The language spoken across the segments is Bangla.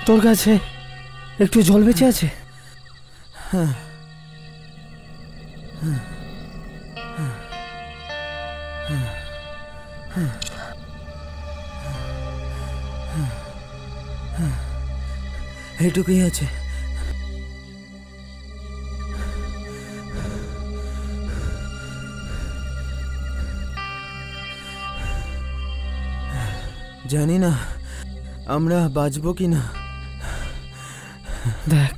তোর কাছে একটু জল বেঁচে আছে? এটুকুই আছে। জানি না আমরা বাঁচবো কিনা। দেখ,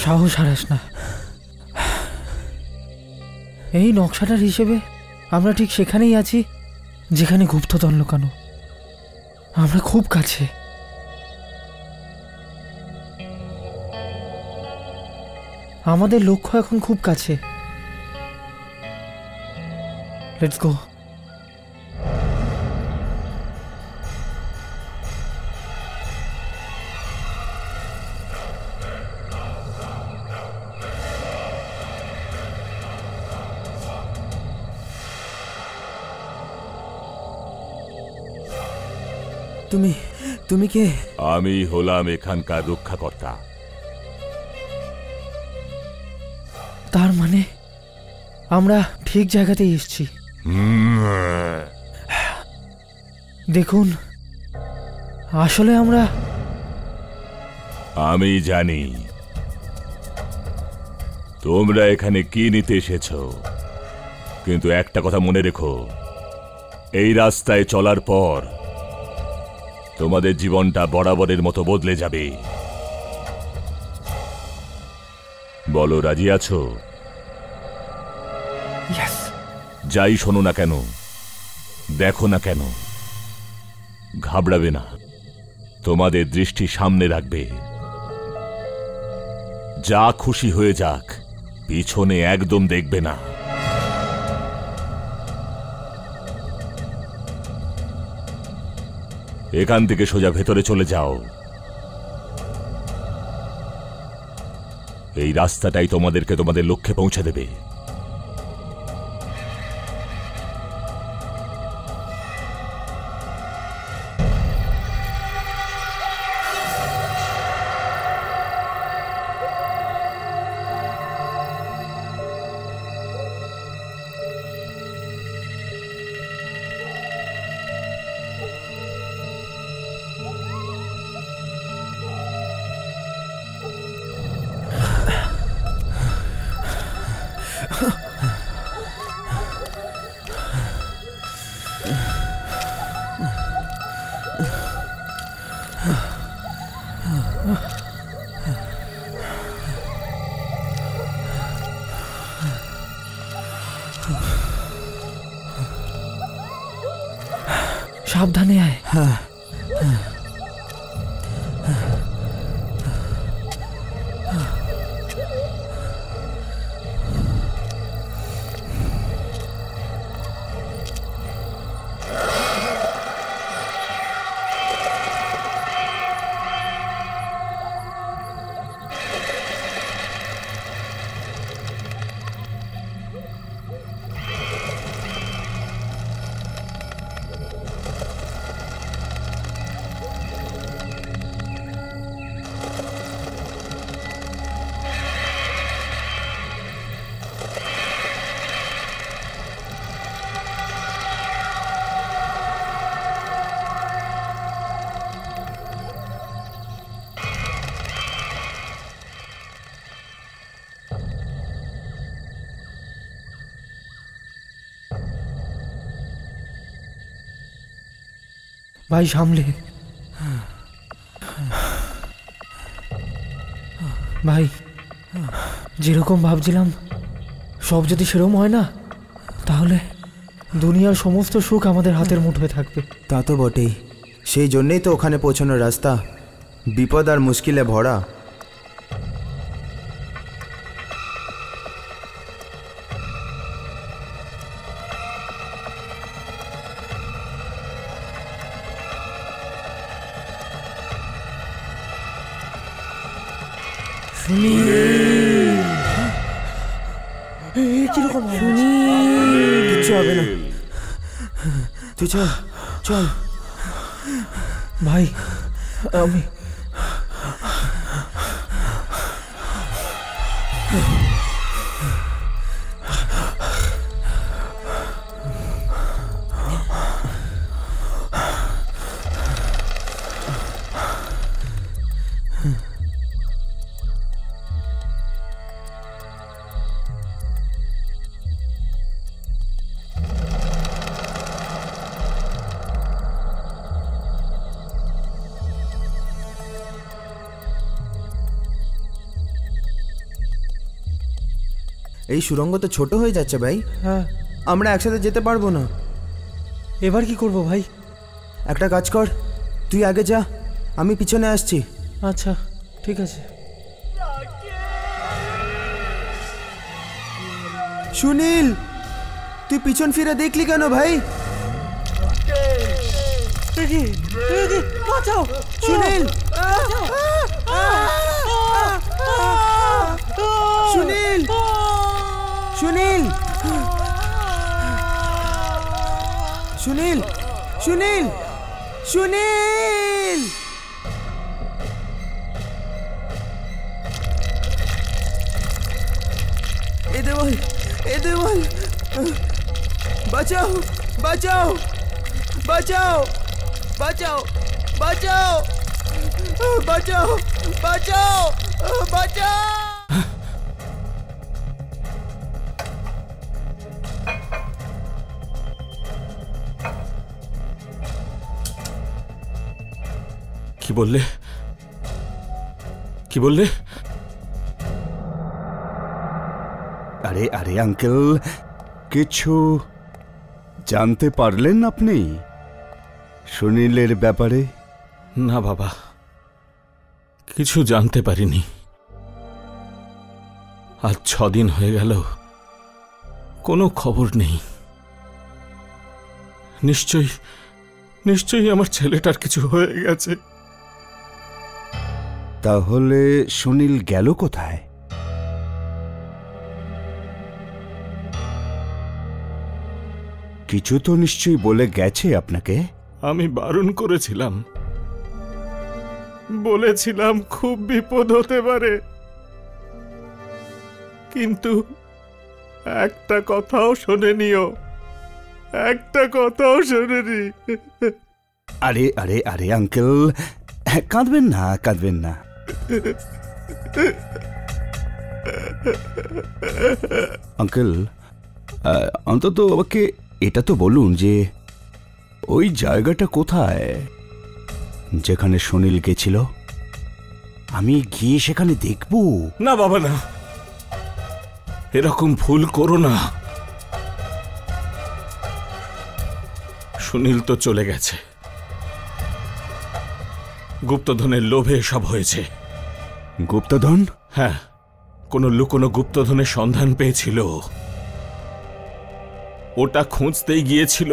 সাহস হারাস না। এই নকশাটার হিসেবে আমরা ঠিক সেখানেই আছি যেখানে গুপ্তধন লুকানো। আমরা খুব কাছে। আমাদের লক্ষ্য এখন খুব কাছে। Let's go. তুমি কে? আমি হলাম এখানকার রক্ষাকর্তা। তার মানে আমরা ঠিক জায়গাতেই এসেছি। দেখুন, আসলে আমি জানি তোমরা এখানে কি নিতে এসেছো, কিন্তু একটা কথা মনে রেখো, এই রাস্তায় চলার পর তোমাদের জীবনটা বরাবরের মতো বদলে যাবে। বলো, রাজি আছো? যাই শোনো না কেন, দেখো না কেন, ঘাবড়াবে না। তোমাদের দৃষ্টি সামনে রাখবে। যা খুশি হয়ে যাক, পিছনে একদম দেখবে না। এখান থেকে সোজা ভেতরে চলে যাও। এই রাস্তাটাই তোমাদেরকে তোমাদের লক্ষ্যে পৌঁছে দেবে। সাবধানে আয়। ভাই সামলে। ভাই, যেরকম ভাবছিলাম সব যদি সেরকম হয় না, তাহলে দুনিয়ার সমস্ত সুখ আমাদের হাতের মুঠোয় থাকবে। তা তো বটেই। সেই জন্যেই তো ওখানে পৌঁছানোর রাস্তা বিপদ আর মুশকিলে ভরা। সুনীল। কিরকম কিচ্ছু হবে না, তুই চল চল। ভাই আমি এই সুড়ঙ্গ তো ছোট হয়ে যাচ্ছে ভাই, হ্যাঁ আমরা একসাথে যেতে পারবো না। এবার কি করব ভাই? একটা কাজ কর, তুই আগে যা, আমি পিছনে আসছি। আচ্ছা ঠিক আছে। সুনীল, তুই পিছন ফিরে দেখলি কেন ভাই? বাঁচাও সুনীল, সুনীল, সুনীল, সুনীল, সুনীল, সুনীল। এ দেওয়াল, এ দেওয়াল, বাঁচাও, বাঁচাও, বাঁচাও, বাঁচাও, বাঁচাও, বাঁচাও, বাঁচাও, বাঁচাও। কি বললে? কি বললে? আরে আরে আঙ্কেল, কিছু জানতে পারলেন আপনি সুনীলের ব্যাপারে? না বাবা, কিছু জানতে পারিনি। আজ 6 দিন হয়ে গেল, কোনো খবর নেই। নিশ্চয়ই নিশ্চয়ই আমার ছেলেটার কিছু হয়ে গেছে। তাহলে সুনীল গেল কোথায়? কিছু তো নিশ্চয়ই বলে গেছে আপনাকে। আমি বারণ করেছিলাম, বলেছিলাম খুব বিপদ হতে পারে, কিন্তু একটা কথাও শোনেনিও, একটা কথাও শোনেনি। আরে আরে আরে আঙ্কেল, কাঁদবেন না, কাঁদবেন না। আঙ্কেল, অন্তত আমাকে এটা তো বলুন যে ওই জায়গাটা কোথায় যেখানে সুনীল গেছিল? আমি গিয়ে সেখানে দেখব। না বাবা না, এরকম ভুল করো না। সুনীল তো চলে গেছে, গুপ্তধনের লোভে সব হয়েছে। গুপ্তধন? হ্যাঁ, কোনো লুকোনো গুপ্তধনের সন্ধান পেয়েছিল, ওটা খুঁজতেই গিয়েছিল।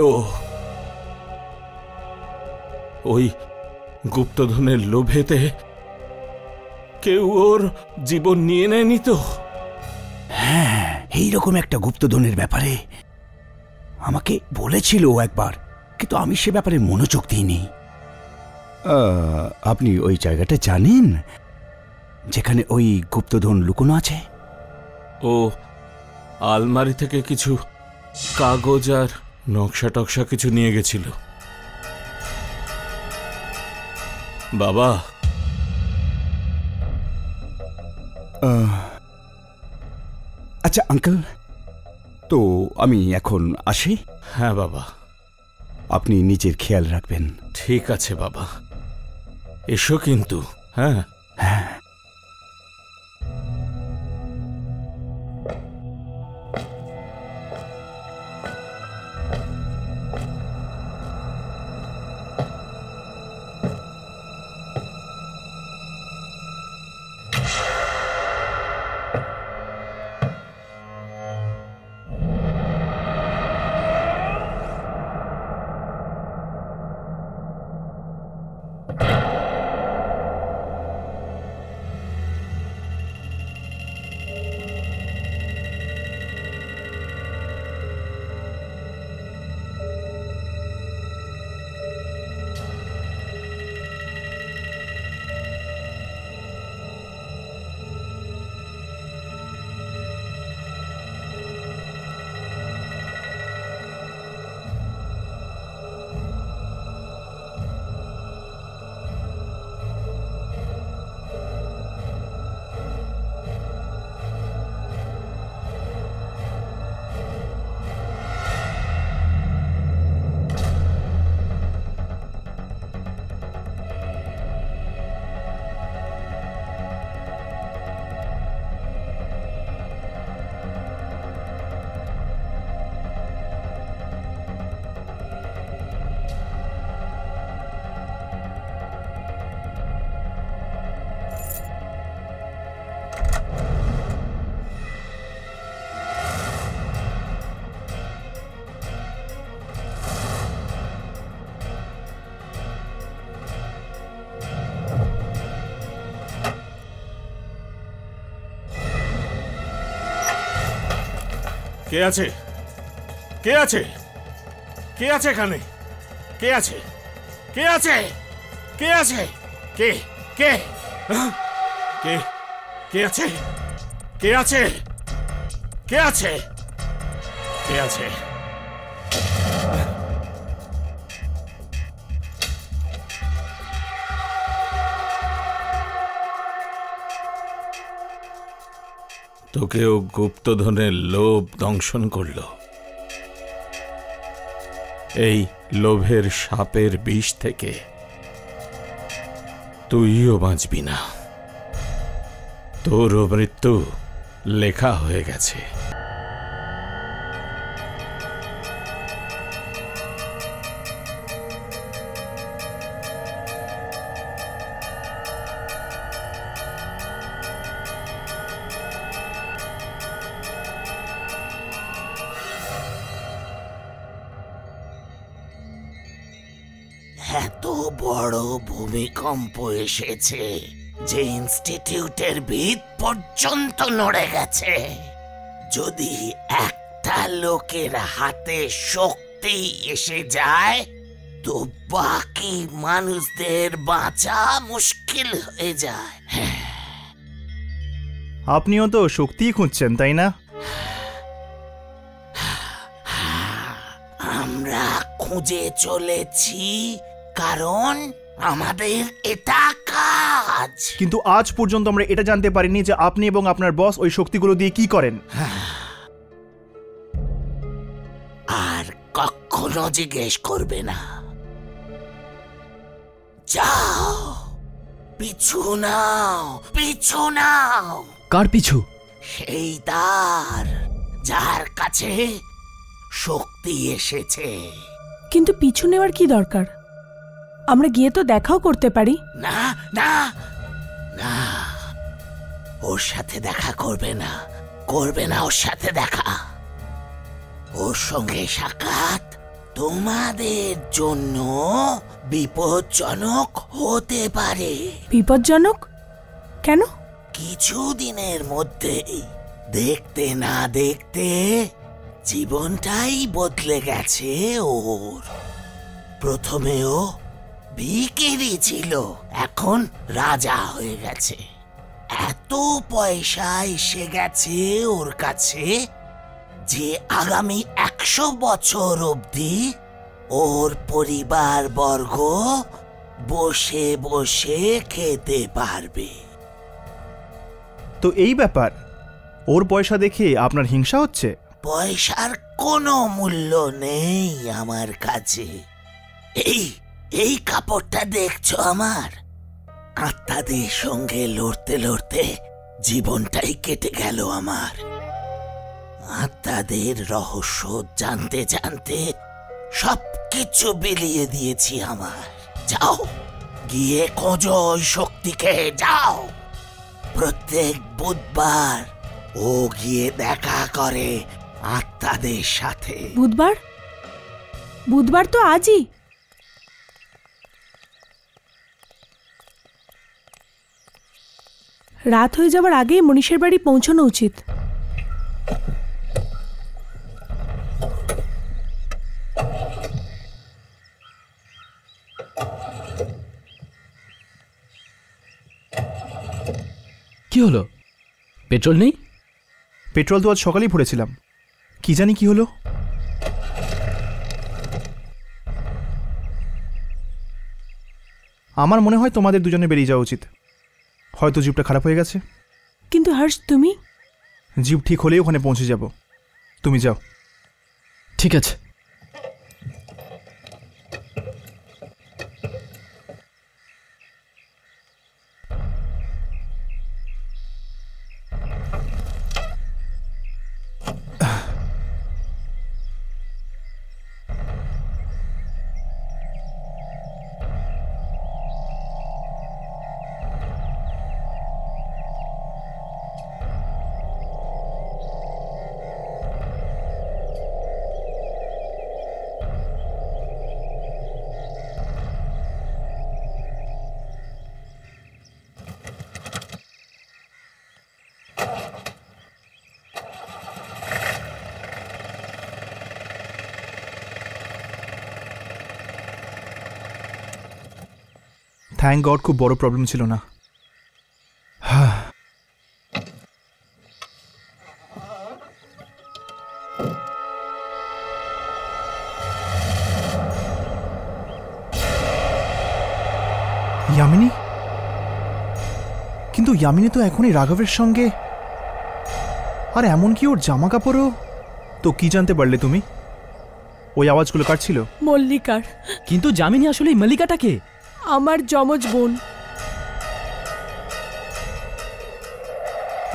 ওই গুপ্তধনের লোভেতে কেউ ওর জীবন নিয়ে নেয়নি তো? হ্যাঁ, এইরকম একটা গুপ্তধনের ব্যাপারে আমাকে বলেছিল একবার, কিন্তু আমি সে ব্যাপারে মনোযোগ দিইনি। আপনি ওই জায়গাটা জানেন যেখানে ওই গুপ্তধন লুকোনো আছে? ও আলমারি থেকে কিছু কাগজ আর নকশা টকশা কিছু নিয়ে গেছিল। বাবা, আচ্ছা আঙ্কেল, তো আমি এখন আসি। হ্যাঁ বাবা, আপনি নিজের খেয়াল রাখবেন। ঠিক আছে বাবা, এসো কিন্তু। হ্যাঁ হ্যাঁ। কে আছে? কে আছে? কে আছে এখানে? কে আছে? কে আছে? কে আছে? কে কে কে কে আছে? কে আছে? কে আছে? কে আছে? তোকেও গুপ্তধনের লোভ দংশন করল। এই লোভের সাপের বিষ থেকে তুইও বাঁচবি না। তোরও মৃত্যু লেখা হয়ে গেছে। এত বড় ভূমিকম্প এসেছে যে ইনস্টিটিউটের ভিত পর্যন্ত নড়ে গেছে। যদি একটা লোকের হাতে শক্তি এসে যায় তো বাকি মানুষদের বাঁচা মুশকিল হয়ে যায়। আপনিও তো শক্তি খুঁজছেন, তাই না? আমরা খুঁজে চলেছি কারণ আমাদের এটা কাজ। কিন্তু আজ পর্যন্ত আমরা এটা জানতে পারিনি যে আপনি এবং আপনার বস ওই শক্তিগুলো দিয়ে কি করেন। আর কখনো জিজ্ঞেস করবে না। যাও, পিছু নাও, পিছু নাও। কার পিছু? সেই তার যার কাছে শক্তি এসেছে। কিন্তু পিছু নেওয়ার কি দরকার? আমরা গিয়ে তো দেখাও করতে পারি। না না না, ওর সাথে দেখা করবে না, করবে না ওর সাথে দেখা। ওর সঙ্গে সাক্ষাৎ তোমাদের জন্য বিপজ্জনক হতে পারে। বিপজ্জনক কেন? কিছুদিনের মধ্যেই দেখতে না দেখতে জীবনটাই বদলে গেছে ওর। প্রথমেও ভিখিরি ছিল, এখন রাজা হয়ে গেছে। এত পয়সা এসে গেছে ওর কাছে যে আগামী 100 বছর অবধি ওর পরিবার বর্গ বসে বসে খেতে পারবে। তো এই ব্যাপার, ওর পয়সা দেখে আপনার হিংসা হচ্ছে? পয়সার কোনো মূল্য নেই আমার কাছে। এই এই কাপড়টা দেখছো আমার? আত্মাদের সঙ্গে লড়তে লড়তে জীবনটাই কেটে গেল আমার। আত্মাদের রহস্য জানতে জানতে সবকিছু বিলিয়ে দিয়েছি আমার। যাও, গিয়ে খোঁজো ওই শক্তিকে, যাও। প্রত্যেক বুধবার ও গিয়ে দেখা করে আত্মাদের সাথে। বুধবার? বুধবার তো আজই। রাত হয়ে যাওয়ার আগেই মনীষের বাড়ি পৌঁছানো উচিত। কি হলো? পেট্রোল নেই? পেট্রোল তো আজ সকালেই ভরেছিলাম, কি জানি কি হলো। আমার মনে হয় তোমাদের দুজনে বেরিয়ে যাওয়া উচিত। হয়তো জিপটা খারাপ হয়ে গেছে। কিন্তু হর্ষ, তুমি? জিপ ঠিক হলেই ওখানে পৌঁছে যাব। তুমি যাও। ঠিক আছে। থ্যাংক গড খুব বড় প্রবলেম ছিল না। ইয়ামিনী? কিন্তু ইয়ামিনী তো এখনই রাঘবের সঙ্গে, আর এমনকি ওর জামা কাপড়ও। তো কি জানতে পারলে তুমি? ওই আওয়াজগুলো কার ছিল? মল্লিকার। কিন্তু যামিনী আসলে এই মল্লিকাটাকে? আমার যমজ বোন।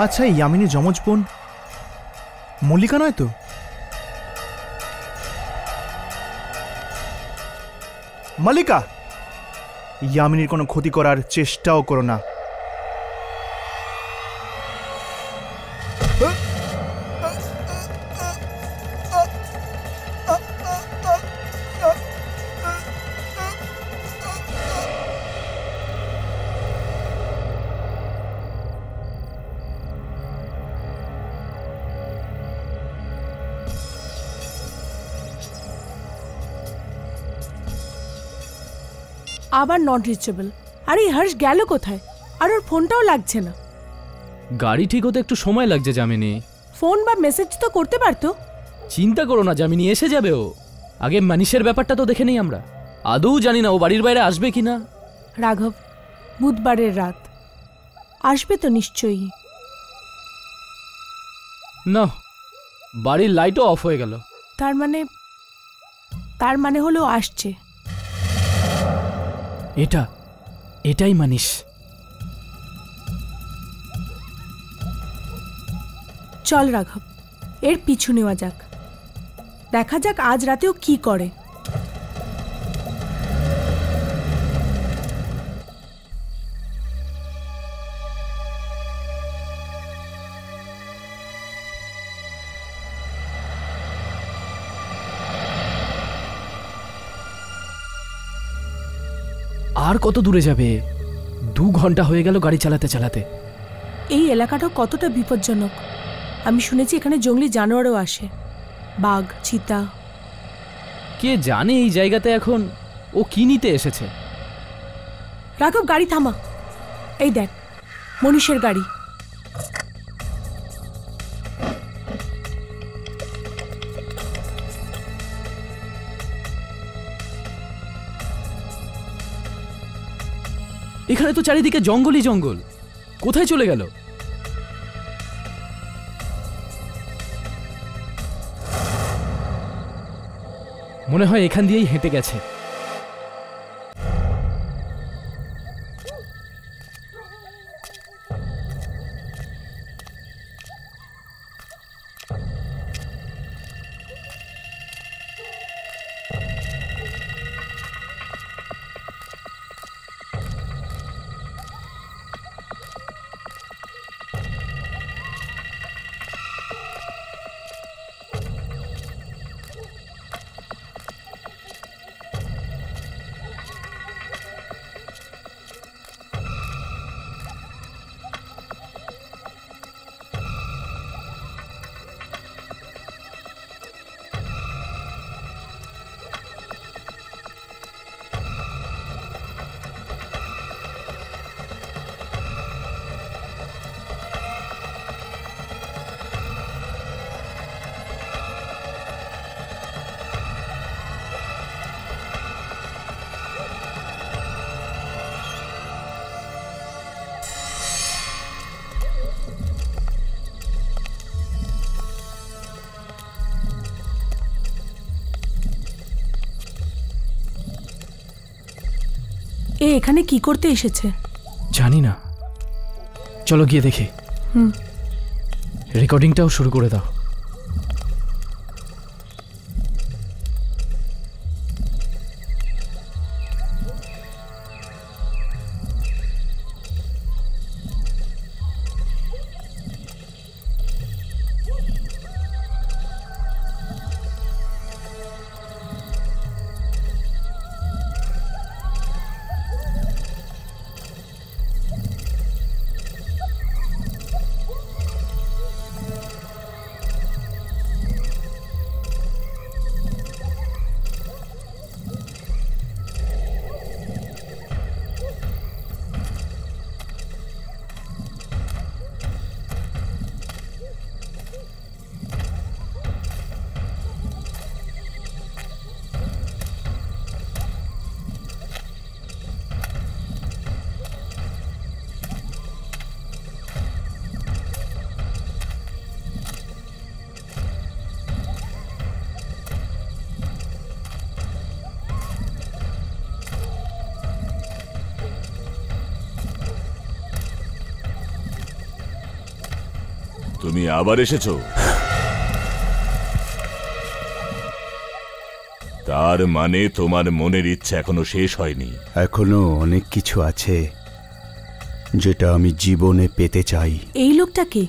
আচ্ছা, এই ইয়ামিনী যমজ বোন মল্লিকা নয় তো? মল্লিকা, ইয়ামিনীর কোনো ক্ষতি করার চেষ্টাও করো না। আবার নট রিচেবল। আর এই হর্ষ গেল কোথায়? আর ওর ফোনটাও লাগছে না। গাড়ি ঠিক হতে একটু সময় লাগছে যামিনী। ফোন বা মেসেজ তো করতে পারতো। চিন্তা করো না যামিনী, এসে যাবে ও। আগে মানিশের ব্যাপারটা তো দেখে নেই আমরা। আদৌ জানি না ও বাড়ির বাইরে আসবে কিনা। রাঘব, বুধবারের রাত আসবে তো নিশ্চয়ই। না, বাড়ির লাইটও অফ হয়ে গেল। তার মানে হলো আসছে। এটাই মানিশ। চল রাঘব, এর পিছু নেওয়া যাক। দেখা যাক আজ রাতেও কি করে। আর কত দূরে যাবে? 2 ঘন্টা হয়ে গেল গাড়ি চালাতে চালাতে। এই এলাকাটাও কতটা বিপজ্জনক। আমি শুনেছি এখানে জঙ্গলি জানোয়ারও আসে, বাঘ, চিতা। কে জানে এই জায়গাতে এখন ও কি নিতে এসেছে। রাঘব, গাড়ি থামা। এই দেখ, মনীষের গাড়ি। এখানে তো চারিদিকে জঙ্গলই জঙ্গল। কোথায় চলে গেল? মনে হয় এখান দিয়েই হেঁটে গেছে। এ এখানে কি করতে এসেছে? জানি না, চলো গিয়ে দেখি। রেকর্ডিংটাও শুরু করে দাও। তুমি আবার এসেছো? তার মানে তোমার মনের ইচ্ছা এখনো শেষ হয়নি। এখনো অনেক কিছু আছে যেটা আমি জীবনে পেতে চাই। এই লোকটা কে?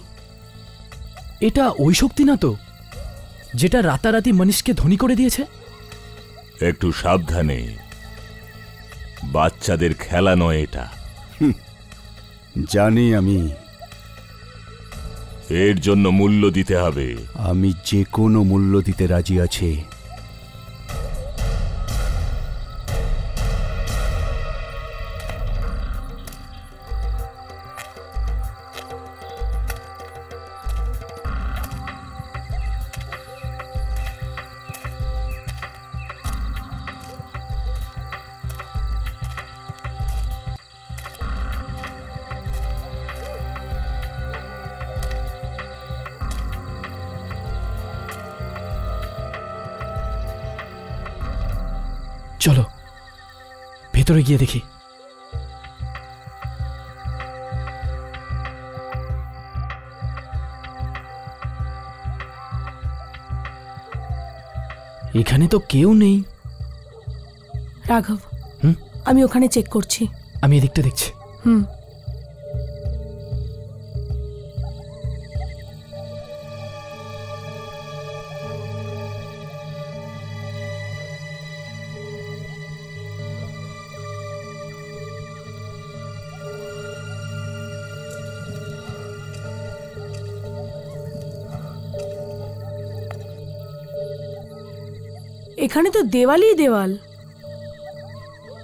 এটা ওই শক্তি না তো যেটা রাতারাতি মনীষকে ধনী করে দিয়েছে? একটু সাবধানে, বাচ্চাদের খেলা নয় এটা। জানি আমি। এর জন্য মূল্য দিতে হবে। আমি যে কোনো মূল্য দিতে রাজি আছি। চলো ভেতরে গিয়ে দেখি। এখানে তো কেউ নেই। রাঘব, হুম? আমি ওখানে চেক করছি। আমি এদিকটা দেখছি। হুম। এখানে তো দেওয়ালই দেওয়াল।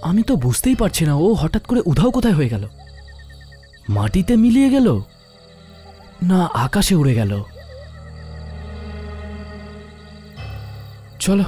আমি তো বুঝতেই পারছি না ও হঠাৎ করে উধাও কোথায় হয়ে গেল। মাটিতে মিলিয়ে গেল না আকাশে উড়ে গেল? চলো।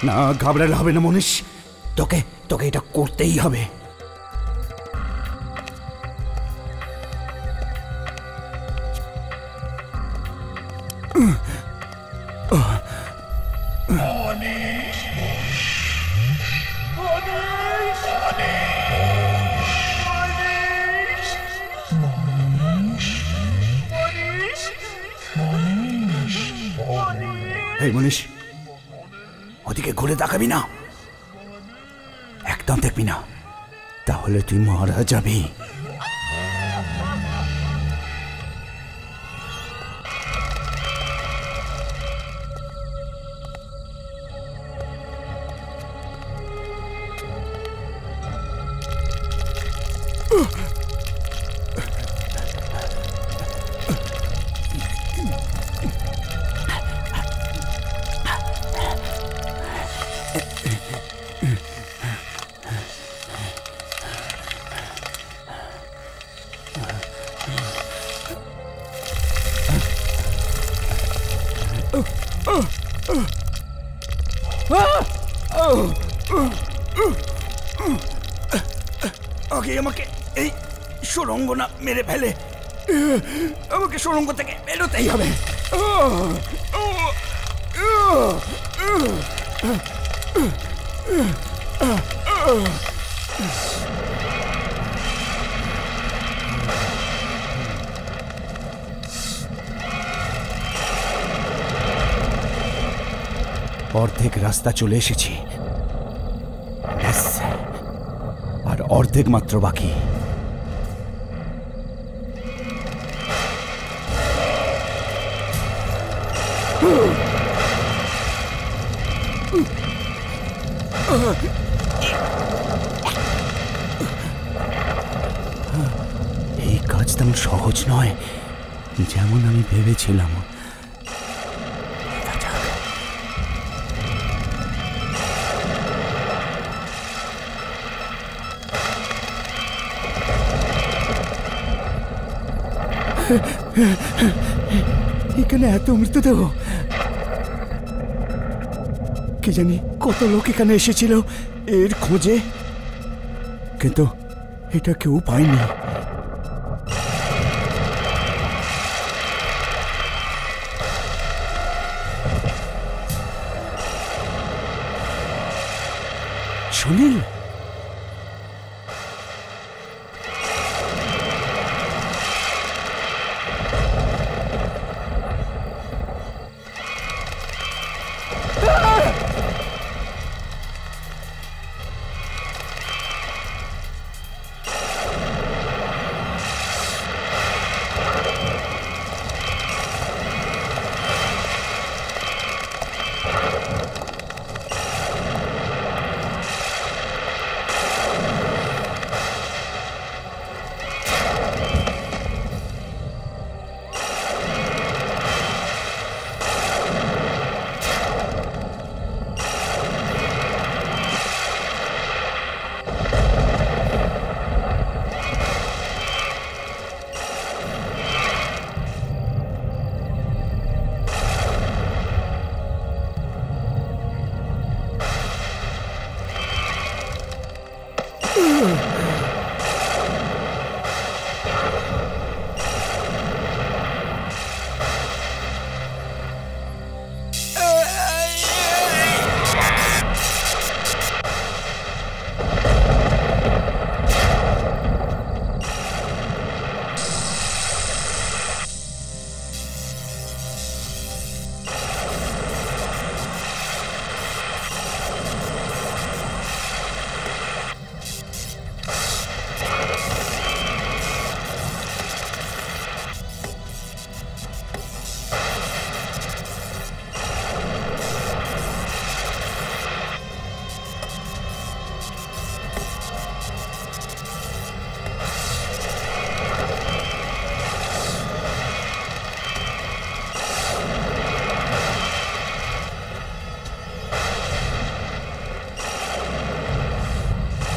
না, ঘাবড়ালে হবে না মনীষ। তোকে তোকে এটা করতেই হবে। এই মনীষ, ওদিকে ঘুরে তাকাবি না, একদম দেখবি না, তাহলে তুই মারা যাবি। আগে আমাকে এই সুড়ঙ্গ না মেরে ফেলে, আমাকে সুড়ঙ্গ থেকে বেরোতেই হবে। অর্ধেক রাস্তা চলে এসেছি, আর অর্ধেক মাত্র বাকি। কাজ তেমন সহজ নয় যেমন আমি ভেবেছিলাম। এখানে এত মৃতদেহ, কি জানি কত লোক এখানে এসেছিল এর খোঁজে, কিন্তু এটা কেউ পায়নি। সুনীল,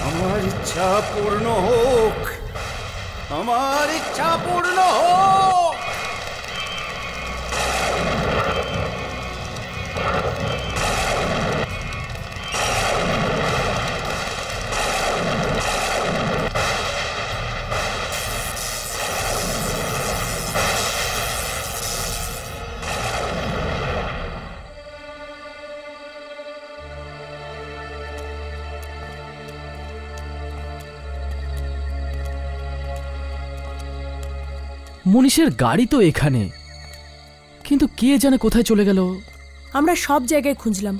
আমার ইচ্ছা পূর্ণ হোক, আমার ইচ্ছা পূর্ণ হোক। মনীষের গাড়ি তো এখানে, কিন্তু কে জানে কোথায় চলে গেল। আমরা সব জায়গায় খুঁজলাম,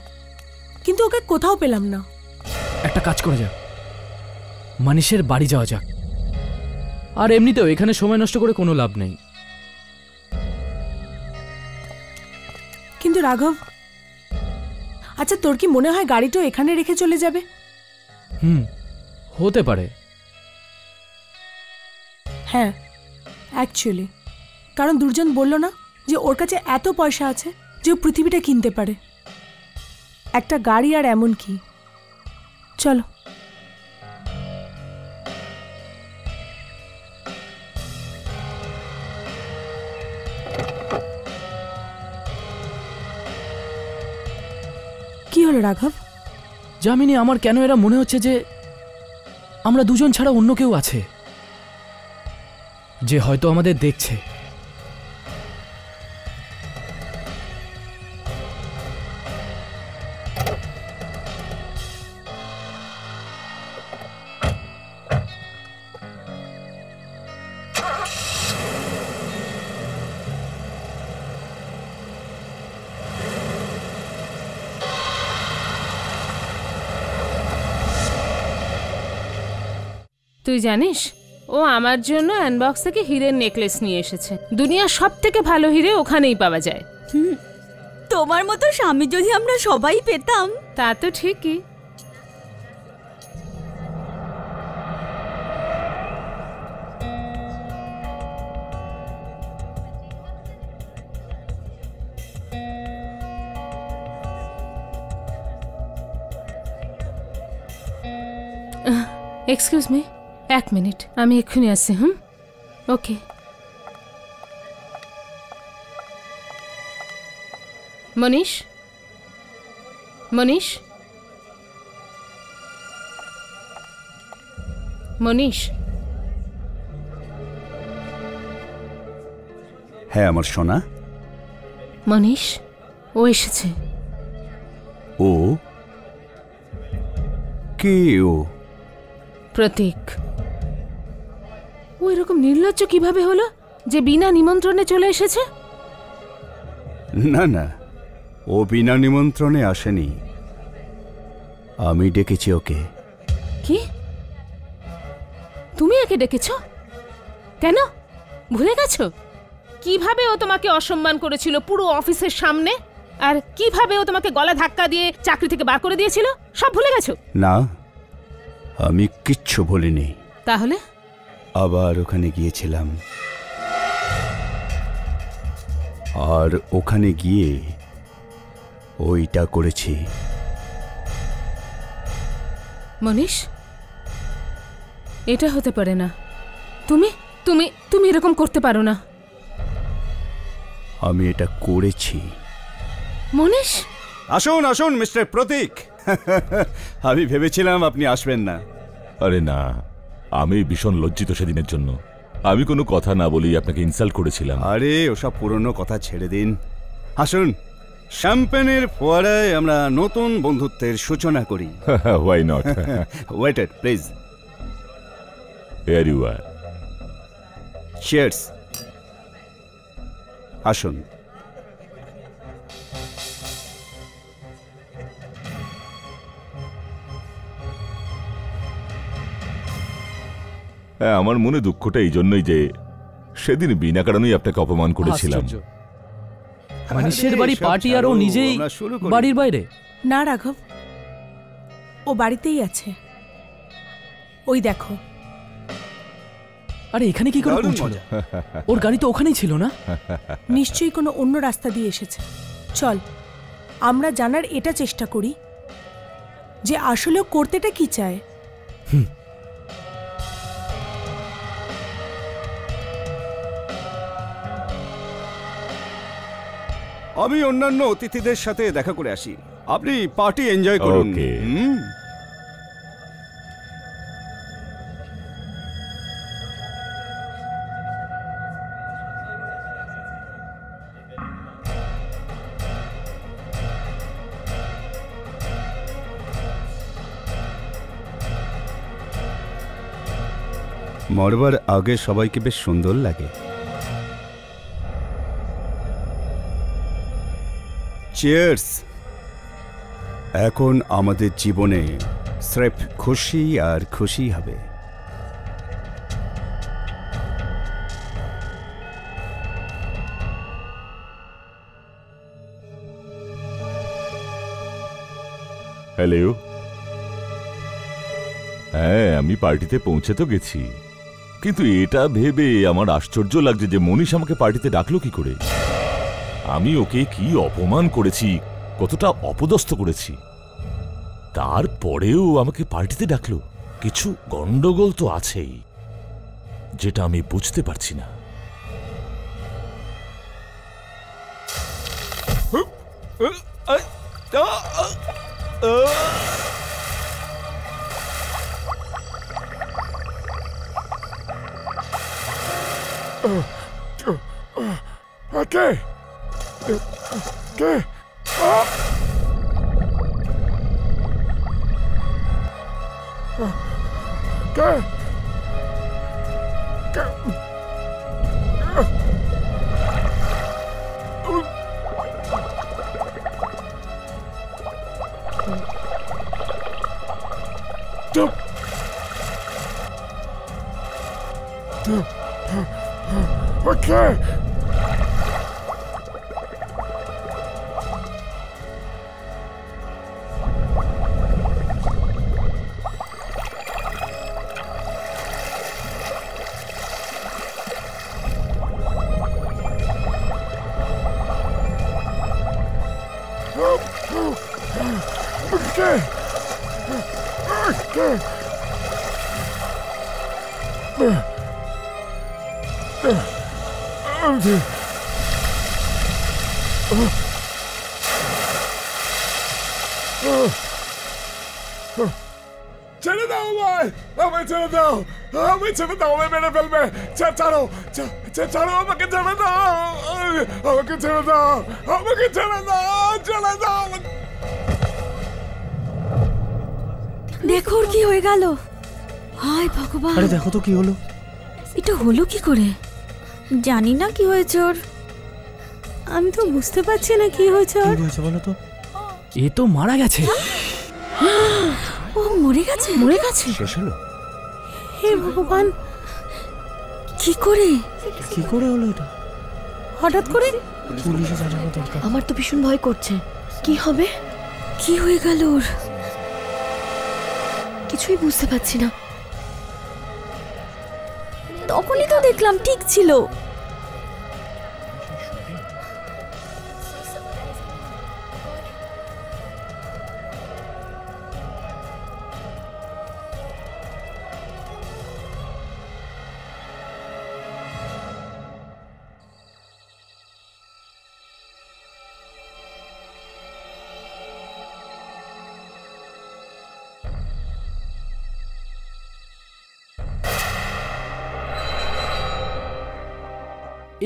কিন্তু ওকে কোথাও পেলাম না। একটা কাজ করা যাক, মনীষের বাড়ি যাওয়া যাক। আর এমনিতেও এখানে সময় নষ্ট করে কোনো লাভ নেই। কিন্তু রাঘব, আচ্ছা তোর কি মনে হয় গাড়িটা এখানে রেখে চলে যাবে? হতে পারে। হ্যাঁ, অ্যাকচুয়ালি কারণ দুর্জন বলল না যে ওর কাছে এত পয়সা আছে যে ও পৃথিবীটা কিনতে পারে, একটা গাড়ি আর এমন কি। চলো। কি হলো রাঘব? যামিনী, আমার কেন এরা মনে হচ্ছে যে আমরা দুজন ছাড়া অন্য কেউ আছে, যে হয়তো আমাদের দেখছে। তুই জানিস ও আমার জন্য আনবক্স থেকে হীরের নেকলেস নিয়ে এসেছে। দুনিয়ার সব থেকে ভালো হীরে ওখানেই পাওয়া যায়। তোমার মতো স্বামী যদি আমরা সবাই পেতাম। তা তো ঠিকই। এক্সকিউজ মি, 1 মিনিট, আমি এক্ষুনি আসছি। ওকে। মনীষ, মনীষ, মনীষ। হ্যাঁ আমার সোনা। মনীষ, ও এসেছে। ও কে? ও প্রতীক। ও এরকম নির্লজ্জ কিভাবে হলো যে বিনা নিমন্ত্রণে চলে এসেছে? না না, ও বিনা নিমন্ত্রণে আসেনি, আমি ডেকেছি ওকে। কি? তুমি একে ডেকেছ? কেন? ভুলে গেছো কিভাবে ও তোমাকে অসম্মান করেছিল পুরো অফিসের সামনে, আর কিভাবে ও তোমাকে গলা ধাক্কা দিয়ে চাকরি থেকে বার করে দিয়েছিল? সব ভুলে গেছো? না, আমি কিচ্ছু বলিনি। তাহলে? আবার ওখানে গিয়েছিলাম, আর ওখানে গিয়ে ওইটা করেছি। মনীষ, এটা হতে পারে না। তুমি তুমি তুমি এরকম করতে পারো না। আমি এটা করেছি। মনীষ, আসুন আসুন মিস্টার প্রতীক। আমি ভেবেছিলাম আপনি আসবেন না। আরে না, আমি ভীষণ লজ্জিত সেদিনের জন্য। আমি কোনো কথা না বলেই আপনাকে ইনসাল্ট করেছিলাম। আরে ওসব পুরনো কথা ছেড়ে দিন, আসুন শ্যাম্পেনের ফোয়ারায় আমরা নতুন বন্ধুত্বের সূচনা করি। Why not? Waiter please. Here you are. Cheers. আসুন। হ্যাঁ, আমার মনে দুঃখটা এই জন্যই যে সেদিন বিনা কারণেই আপনাকে অপমান করেছিলাম। মনীষের বাড়ি পার্টি আর ও নিজেই বাড়ির বাইরে? না রাঘব, ও বাড়িতেই আছে। ওই দেখো। আরে এখানে কি করে পৌঁছলো? ওর গাড়ি তো ওখানেই ছিল না? নিশ্চয়ই কোনো অন্য রাস্তা দিয়ে এসেছে। চল আমরা জানার এটা চেষ্টা করি যে আসলে ও করতেটা কি চায়। আমি অন্যান্য অতিথিদের সাথে দেখা করে আসি, আপনি পার্টি এনজয় করুন। মরবার আগে সবাইকে বেশ সুন্দর লাগে। চিয়ার্স। এখন আমাদের জীবনে স্রেফ খুশি আর খুশি হবে। হ্যালো। হ্যাঁ, আমি পার্টিতে পৌঁছে তো গেছি, কিন্তু এটা ভেবে আমার আশ্চর্য লাগছে যে মনীষ আমাকে পার্টিতে ডাকলো কি করে। আমি ওকে কি অপমান করেছি, কতটা অপদস্থ করেছি, তারপরেও আমাকে পার্টিতে ডাকলো। কিছু গন্ডগোল তো আছেই, যেটা আমি বুঝতে পারছি না। Okay. Okay. Okay. Okay. Okay. Okay. ছেড়ে দাও আমায়, আমায় ছেড়ে দাও, আমায় ছেড়ে দাও, আমায় মেরে ফেলবে। ছাড়ো, ছাড়ো, আমাকে ছেড়ে দাও, আমাকে ছেড়ে দাও, আমাকে ছেড়ে দাও, ছেড়ে দাও। দেখো ওর কি হয়ে গেল। হায় ভগবান, আরে দেখো তো কি হলো। এটা হলো কি করে? জানি না কি হয়েছে ওর। আমি তো বুঝতে পারছি না কি হয়েছে ওর। কি হয়েছে বলো তো? এ তো মারা গেছে। ও মরে গেছে? মরে গেছে? শেষ হলো? হে ভগবান, কি করে হলো এটা? হঠাৎ করে পুলিশে জানানো দরকার। আমার তো ভীষণ ভয় করছে। কি হবে? কি হয়ে গেল ওর? কিছুই বুঝতে পারছি না। তখনই তো দেখলাম ঠিক ছিল।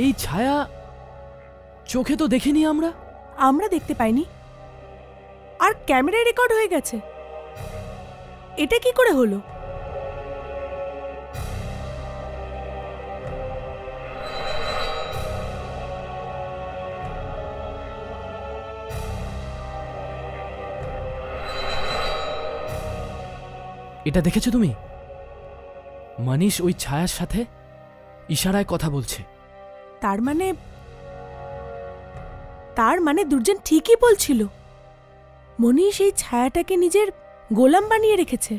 এই ছায়া চোখে তো দেখিনি আমরা। আমরা দেখতে পাইনি, আর ক্যামেরায় রেকর্ড হয়ে গেছে। এটা কি করে হলো? এটা দেখেছো তুমি? মনীষ ওই ছায়ার সাথে ইশারায় কথা বলছে। তার মানে দুর্জন ঠিকই বলছিল। মনীষ এই ছায়াটাকে নিজের গোলাম বানিয়ে রেখেছে।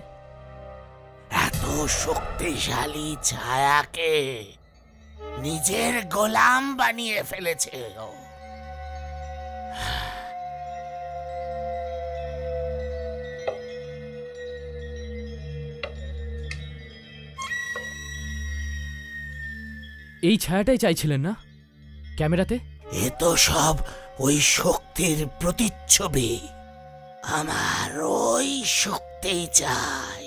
এত শক্তিশালী ছায়াকে নিজের গোলাম বানিয়ে ফেলেছে ও। এই ছায়াটাই চাইছিলেন না ক্যামেরাতে? এ তো সব ওই শক্তির প্রতিচ্ছবি। আমার ওই শক্তি চাই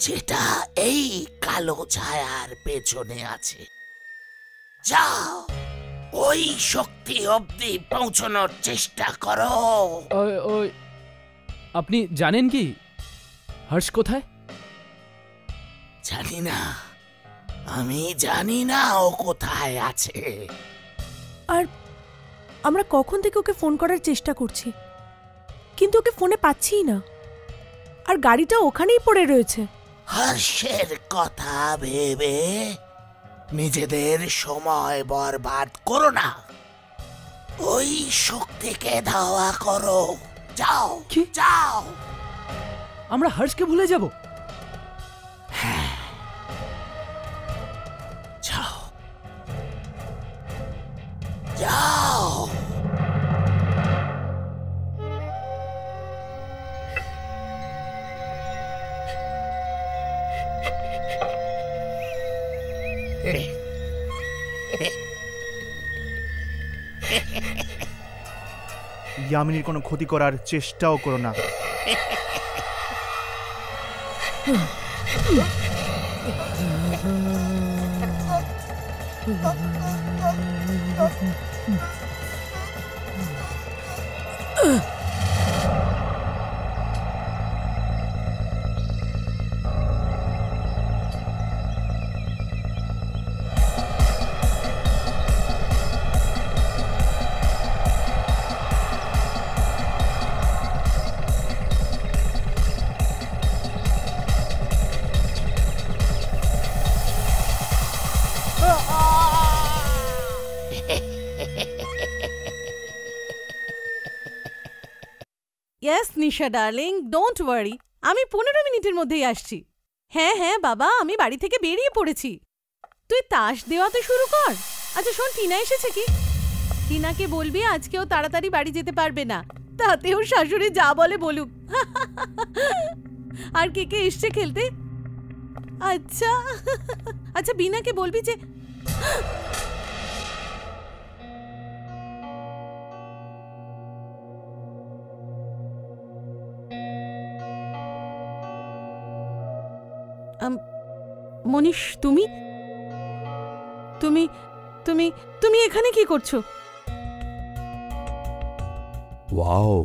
যেটা এই কালো ছায়ার পেছনে আছে। যাও, ওই শক্তি অবধি পৌঁছানোর চেষ্টা করো। আপনি জানেন কি হর্ষ কোথায়? জানি না, আমি জানি না ও কোথায় আছে। আর আমরা কখন থেকে ওকে ফোন করার চেষ্টা করছি, কিন্তু ওকে ফোনে পাচ্ছিই না। আর গাড়িটা ওখানেই পড়ে রয়েছে। হর্ষের কথা ভেবে নিজেদের সময় বরবাদ করো না। ওই শক্তিকে ধাওয়া করো। যাও, যাও। আমরা হর্ষকে ভুলে যাব? যাও, যাও। ইয়ামিনীর কোনো ক্ষতি করার চেষ্টাও করো না। Yes Nisha darling, don't worry, আমি 15 মিনিটের মধ্যেই আসছি। হ্যাঁ হ্যাঁ বাবা, আমি বাড়ি থেকে বেরিয়ে পড়েছি। তুই তাস দেওয়া তো শুরু কর। আচ্ছা শোন, টিনা এসেছে কি? টিনাকে বলবি আজকেও তাড়াতাড়ি বাড়ি যেতে পারবে না, তাতে ওর শাশুড়ি যা বলে বলুক। আর কে কে এসছে খেলতে? আচ্ছা আচ্ছা বিনাকে বলবি যে মনীষ তুমি তুমি তুমি তুমি এখানে কি করছো? ওয়াও,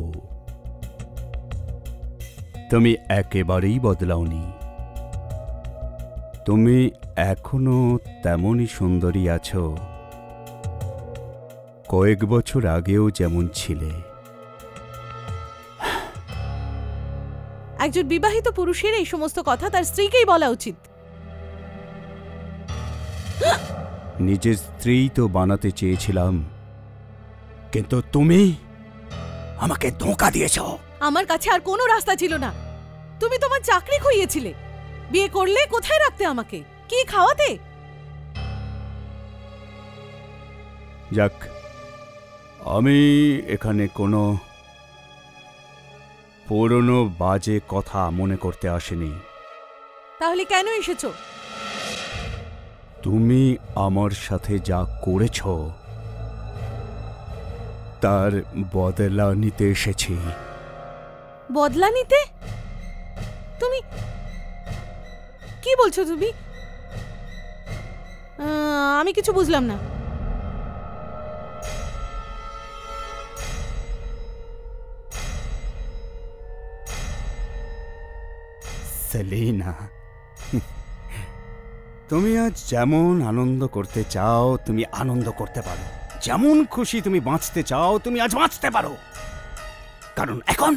তুমি একেবারেই বদলাওনি। তুমি এখনো তেমনই সুন্দরী আছো, কয়েক বছর আগেও যেমন ছিলে। একজন বিবাহিত পুরুষের এই সমস্ত কথা তার স্ত্রীকেই বলা উচিত। নিজের স্ত্রী তো বানাতে চেয়েছিলাম, কিন্তু তুমি আমাকে ধোঁকা দিয়েছ। আমার কাছে আর কোনো রাস্তা ছিল না। তুমি তোমার চাকরি খুইয়েছিলে। বিয়ে করলে কোথায় রাখতে আমাকে? কি খাওয়াতে? যাক, আমি এখানে কোনো পুরনো বাজে কথা মনে করতে আসিনি। তাহলে কেন এসেছো? তুমি আমার সাথে যা করেছ তার বদলা নিতে এসেছি। বদলা নিতে? তুমি কি বলছো? তুমি আমি কিছু বুঝলাম না। সেলিনা, তুমি আজ যেমন আনন্দ করতে চাও তুমি আনন্দ করতে পারো, যেমন খুশি তুমি বাঁচতে চাও তুমি আজ বাঁচতে পারো, কারণ এখন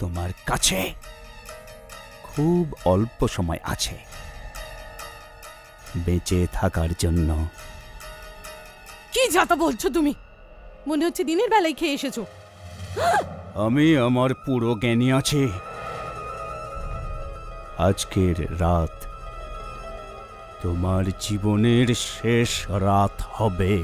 তোমার কাছে খুব অল্প সময় আছে বেঁচে থাকার জন্য। কি যাতা বলছো তুমি? মনে হচ্ছে দিনের বেলায় খেয়ে এসেছো। আমি আমার পুরো জ্ঞানী আছি। আজকের রাত তোমার জীবনের শেষ রাত হবে।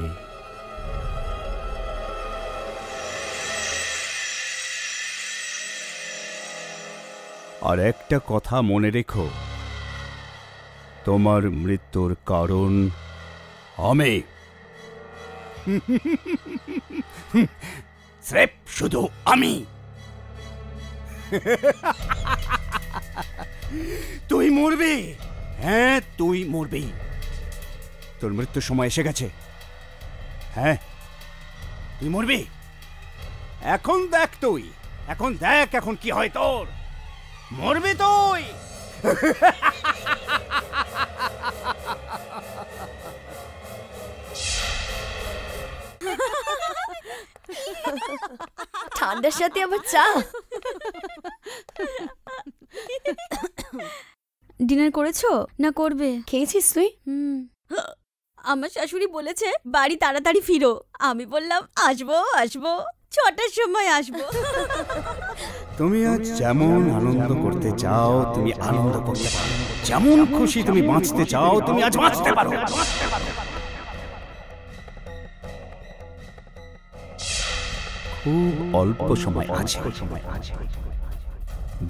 আর একটা কথা মনে রেখো, তোমার মৃত্যুর কারণ আমি। স্রেফ শুধু আমি। তুই মরবি, হ্যাঁ তুই মরবি। তোর মৃত্যুর সময় এসে গেছে। হ্যাঁ তুই মরবি। এখন দেখ তুই, এখন দেখ এখন কি হয় তোর। মরবি তুই। ঠান্ডার সাথে আবার চা। ডিনার করেছো না করবে? খেয়েছিস তুই? আমার শাশুড়ি বলেছে বাড়ি তাড়াতাড়ি ফিরো। আমি বললাম আসবো আসবো, 6টার সময় আসবো। তুমি আজ যেমন আনন্দ করতে চাও তুমি আনন্দ করতে পারো, যেমন খুশি তুমি বাঁচতে চাও তুমি আজ বাঁচতে পারো। খুব অল্প সময় আছে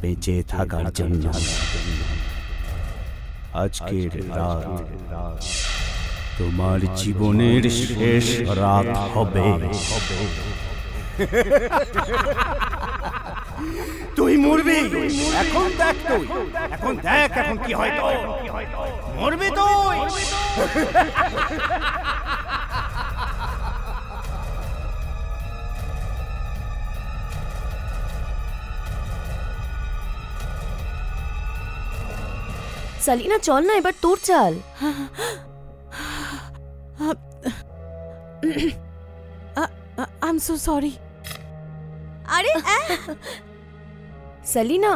বেঁচে থাকার জন্য। আজকের রাত তোমার জীবনের শেষ রাত হবে। তুই মরবি। এখন দেখ তুই, এখন দেখ এখন কি হয় তোর। মরবি তুই। সালিনা চল না, এবার তোর চাল। I am so sorry. আরে সালিনা,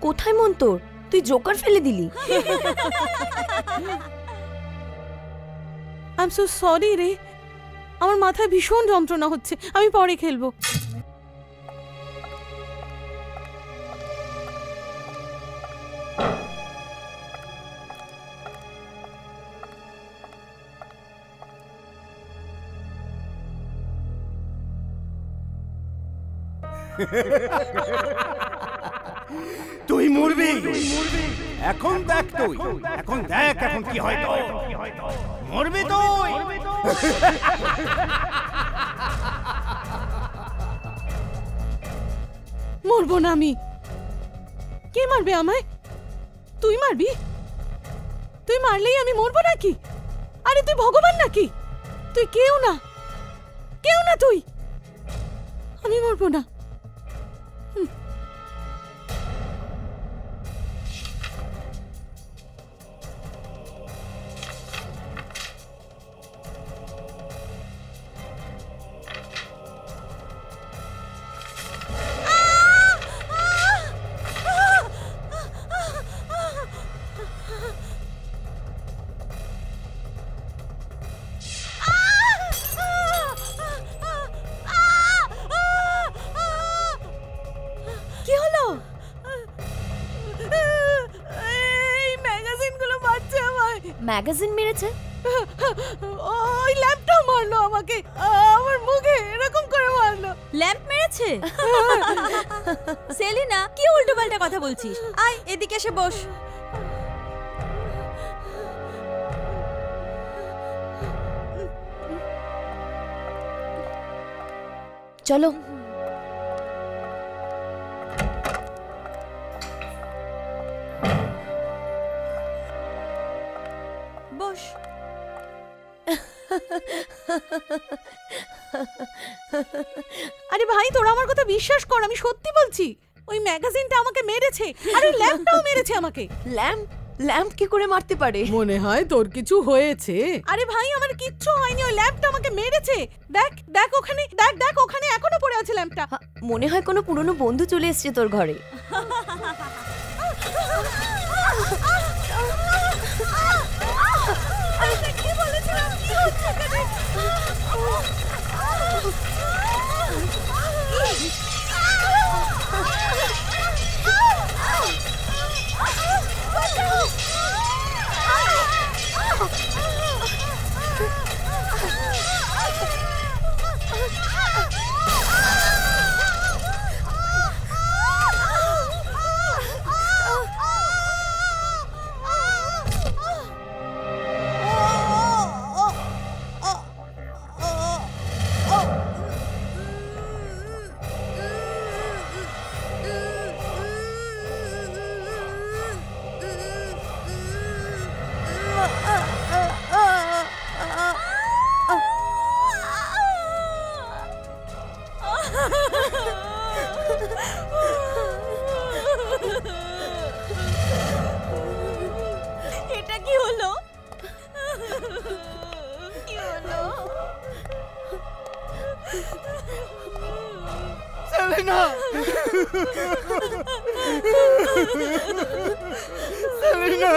কোথায় মন তোর? তুই জোকার ফেলে দিলি। আই এম সো সরি রে। আমার মাথায় ভীষণ যন্ত্রণা হচ্ছে, আমি পরে খেলবো। তুই মরবি। এখন দেখ তুই, এখন দেখ এখন কি হয় তো। মরবি তুই। মরবো না আমি। কে মারবে আমায়? তুই মারবি? তুই মারলেই আমি মরবো নাকি? আরে তুই ভগবান নাকি? তুই কেউ না, কেউ না তুই। আমি মরবো না। ম্যাগাজিন মেরেছে? ওই ল্যাম্পটা মারলো আমাকে, আমার মুখে এরকম করে মারলো। ল্যাম্প মেরেছে? সেলিনা, কি উল্টোপাল্টা কথা বলছিস? আয় এদিকে এসে বস। চলো। বস। আরে ভাই, তোরা আমার কথা বিশ্বাস কর, আমি সত্যি বলছি। ওই ম্যাগাজিনটা আমাকে মেরেছে, আর ওই ল্যাম্পটাও মেরেছে আমাকে। ল্যাম্প কি করে মারতে পারে? মনে হয় তোর কিছু হয়েছে। আরে ভাই, আমার কিচ্ছু হয়নি, ওই ল্যাম্পটা আমাকে মেরেছে। দেখ দেখ ওখানে, দেখ দেখ ওখানে এখনো পড়ে আছে ল্যাম্পটা। মনে হয় কোনো পুরনো বন্ধু চলে এসেছে তোর ঘরে। কি বলেছিলাম? কি হচ্ছে এখানে? এটা কি হলো? কি হলো? সেলিনা! সেলিনা!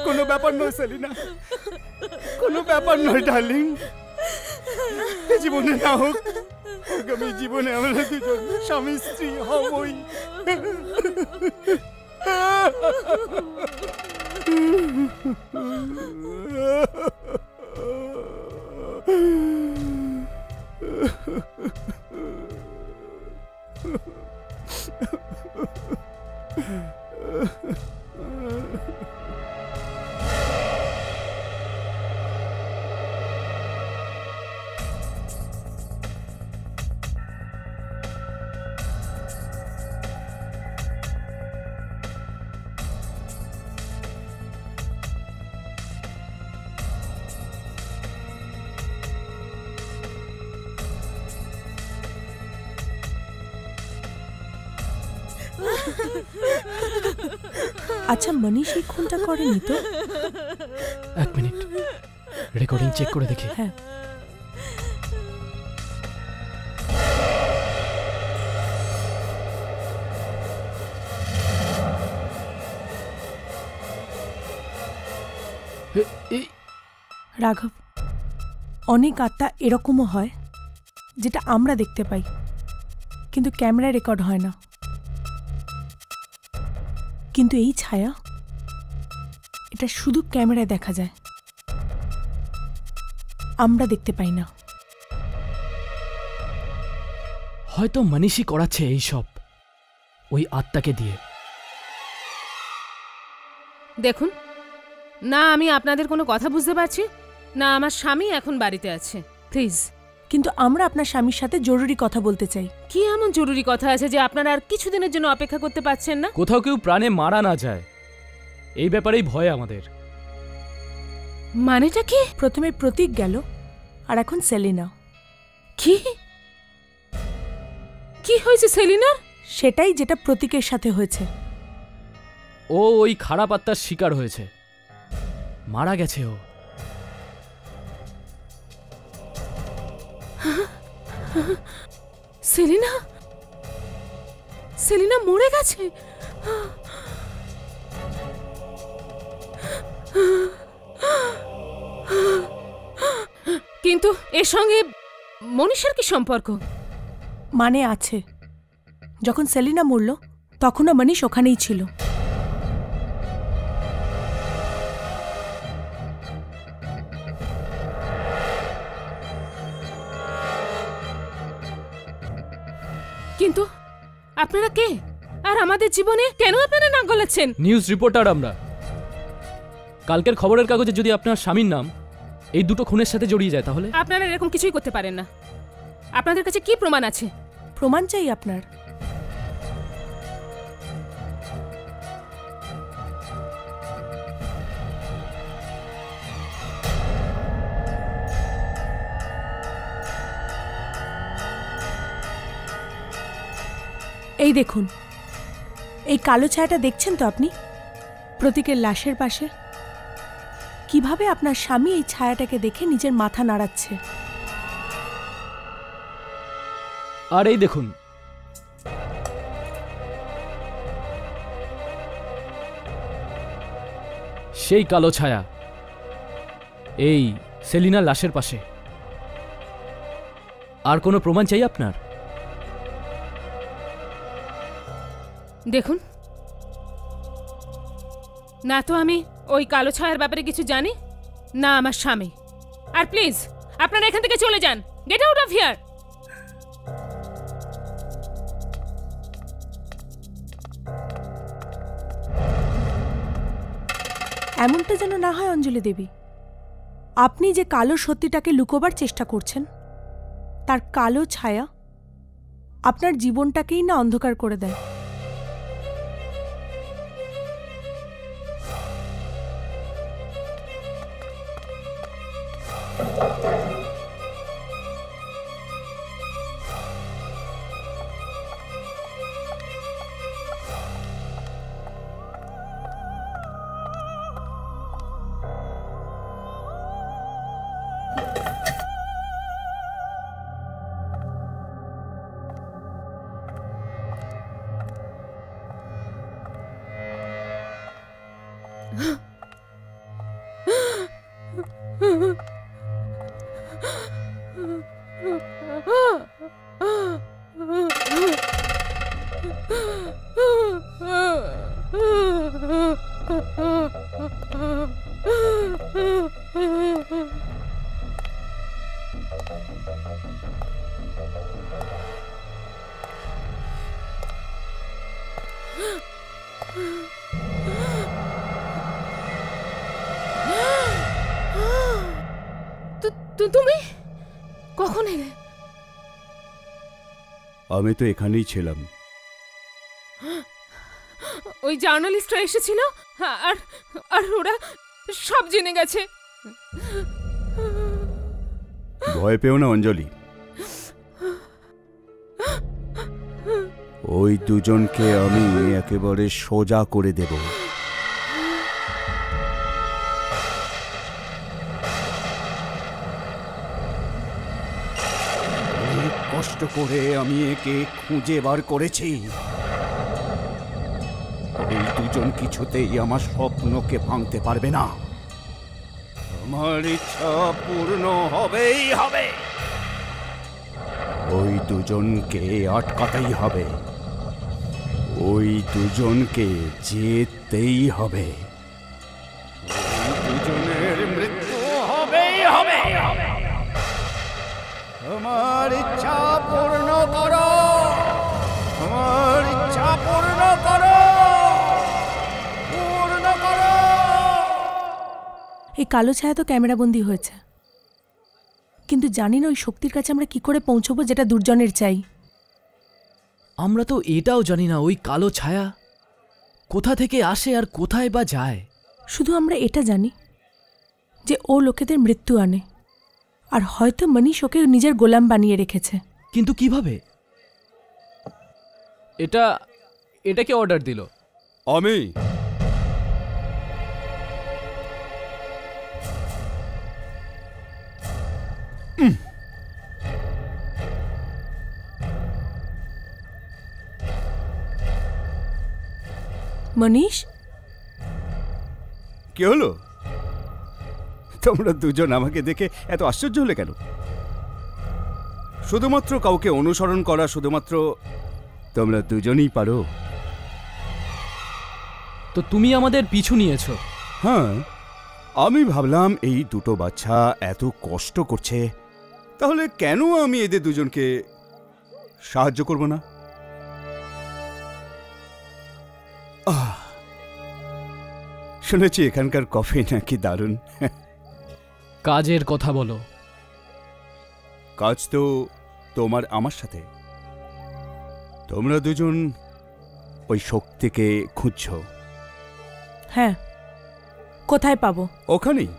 কোনো ব্যাপার নয় সেলিনা, কোনো ব্যাপার নয় ডার্লিং। জীবনে না হোক, আগামী জীবনে আমরা দুজন স্বামী স্ত্রী হবই। আচ্ছা, মনীষ এই খুনটা করেনি তো? এক মিনিট, রেকর্ডিং চেক করে দেখি। হ্যাঁ। রাঘব, অনেক আত্মা এরকমও হয় যেটা আমরা দেখতে পাই, কিন্তু ক্যামেরায় রেকর্ড হয় না। কিন্তু এই ছায়া, এটা শুধু ক্যামেরায় দেখা যায়, আমরা দেখতে পাই না। হয়তো মনীষী করাচ্ছে এই সব ওই আত্মাকে দিয়ে। দেখুন, না আমি আপনাদের কোনো কথা বুঝতে পারছি, না আমার স্বামী এখন বাড়িতে আছে। প্লিজ। কিন্তু আমরা আপনার স্বামীর সাথে জরুরি কথা বলতে চাই। কি এমন জরুরি কথা আছে যে আপনারা আর কিছুদিনের জন্য অপেক্ষা করতে পারছেন না? কোথাও কেউ প্রাণে মারা না যায়, এই ব্যাপারেই ভয় আমাদের। মানেটা কি? প্রথমে প্রতীক গেল, আর এখন সেলিনা। কি কি হয়েছে সেলিনার? সেটাই যেটা প্রতীকের সাথে হয়েছে। ও ওই খারাপ আত্মার শিকার হয়েছে, মারা গেছে ও। সেলিনা, সেলিনা মরে গেছে? কিন্তু এর সঙ্গে মনীষার কি সম্পর্ক? মানে আছে। যখন সেলিনা মরল তখনও মনীষ ওখানেই ছিল। কিন্তু আপনারা কে, আর আমাদের জীবনে কেন আপনারা নাক গলাচ্ছেন? নিউজ রিপোর্টার আমরা। কালকের খবরের কাগজে যদি আপনার স্বামীর নাম এই দুটো খুনের সাথে জড়িয়ে যায় তাহলে? আপনারা এরকম কিছুই করতে পারেন না। আপনাদের কাছে কি প্রমাণ আছে? প্রমাণ চাই আপনার। এই দেখুন, এই কালো ছায়াটা দেখছেন তো আপনি প্রতীকের লাশের পাশে? কিভাবে আপনার স্বামী এই ছায়াটাকে দেখে নিজের মাথা নাড়াচ্ছে। আর এই দেখুন, সেই কালো ছায়া এই সেলিনার লাশের পাশে। আর কোনো প্রমাণ চাই আপনার? দেখুন, না তো আমি ওই কালো ছায়ার ব্যাপারে কিছু জানি, না আমার স্বামী। আর প্লিজ আপনারা এখান থেকে চলে যান। Get out of here. এমনটা যেন না হয় অঞ্জলি দেবী, আপনি যে কালো সত্যিটাকে লুকোবার চেষ্টা করছেন, তার কালো ছায়া আপনার জীবনটাকেই না অন্ধকার করে দেয়। তুমি কখন এলে? আমি তো এখানেই ছিলাম। ওই জার্নালিস্টরা এসেছিল আর আর ওরা সব জেনে গেছে। ভয় পেও না অঞ্জলি, ওই দুজনকে আমি একেবারে সোজা করে দেব। কষ্ট করে আমি একে খুঁজে বার করেছি। ওই দুজন কিছুতেই আমার স্বপ্নকে ভাঙতে পারবে না। আমার ইচ্ছা পূর্ণ হবেই হবে। ওই দুজনকে আটকাতেই হবে, ওই দুজনকে জিততেই হবে, ওই দুজনের মৃত্যু হবেই হবে। আমার ইচ্ছা পূর্ণ করো। কালো ছায়া তো ক্যামেরাবন্দি হয়েছে, কিন্তু জানি না ওই শক্তির কাছে আমরা কি করে পৌঁছবো যেটা দুর্জনের চাই। আমরা তো এটাও জানি না ওই কালো ছায়া কোথা থেকে আসে আর কোথায় বা যায়। শুধু আমরা এটা জানি যে ও লোকেদের মৃত্যু আনে, আর হয়তো মনীষ ওকে নিজের গোলাম বানিয়ে রেখেছে। কিন্তু কিভাবে? এটাকে অর্ডার দিল আমি। মনীষ, কি হলো? তোমরা দুজন আমাকে দেখে এত আশ্চর্য হলে কেন? শুধুমাত্র কাউকে অনুসরণ করা শুধুমাত্র তোমরা দুজনেই পারো। তো তুমি আমাদের পিছু নিয়েছো? হ্যাঁ, আমি ভাবলাম এই দুটো বাচ্চা এত কষ্ট করছে, তাহলে কেন আমি এদের দুজনকে সাহায্য করব না? শুনেছি এখানকার কফি নাকি দারুণ। কাজের কথা বলো। কাজ তো তোমার আমার সাথে। তোমরা দুজন ওই শক্তিকে খুঁজছ। হ্যাঁ, কোথায় পাবো? ওখানেই,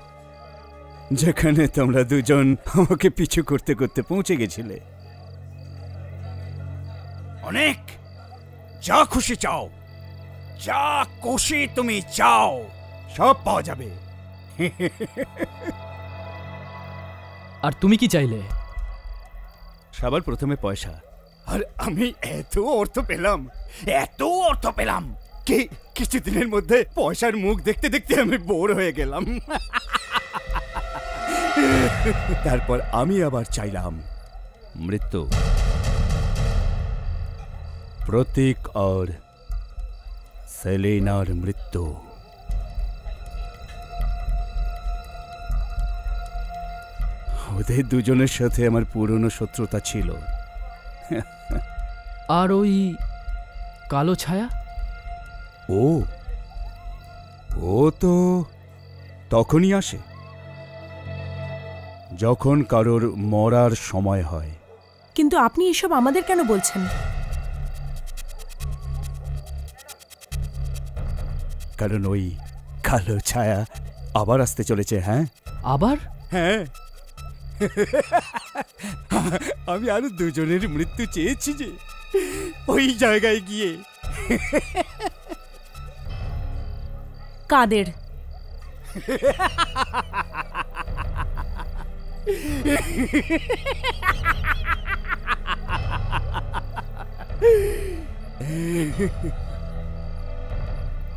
যেখানে তোমরা দুজন আমাকে পিছু করতে করতে পৌঁছে গেছিলে। অনেক, যা খুশি চাও, যা খুশি তুমি চাও, সব পাওয়া যাবে। আর তুমি কি চাইলে? সবার প্রথমে পয়সা। আর আমি এত অর্থ পেলাম কি কিছুদিনের মধ্যে পয়সার মুখ দেখতে দেখতে আমি বোর হয়ে গেলাম। তারপর আমি আবার চাইলাম মৃত্যু। প্রতীক আর সেলিনার মৃত্যু। ওদের দুজনের সাথে আমার পুরনো শত্রুতা ছিল। আর ওই কালো ছায়া? ও তো তখনই আসে যখন কারোর মরার সময় হয়। কিন্তু আপনি এসব আমাদের কেন বলছেন? কারণ ওই কালো ছায়া আবার আসতে চলেছে। হ্যাঁ, আবার? হ্যাঁ, আমি আরো দুজনের মৃত্যু চেয়েছি যে ওই জায়গায় গিয়ে। কাদের?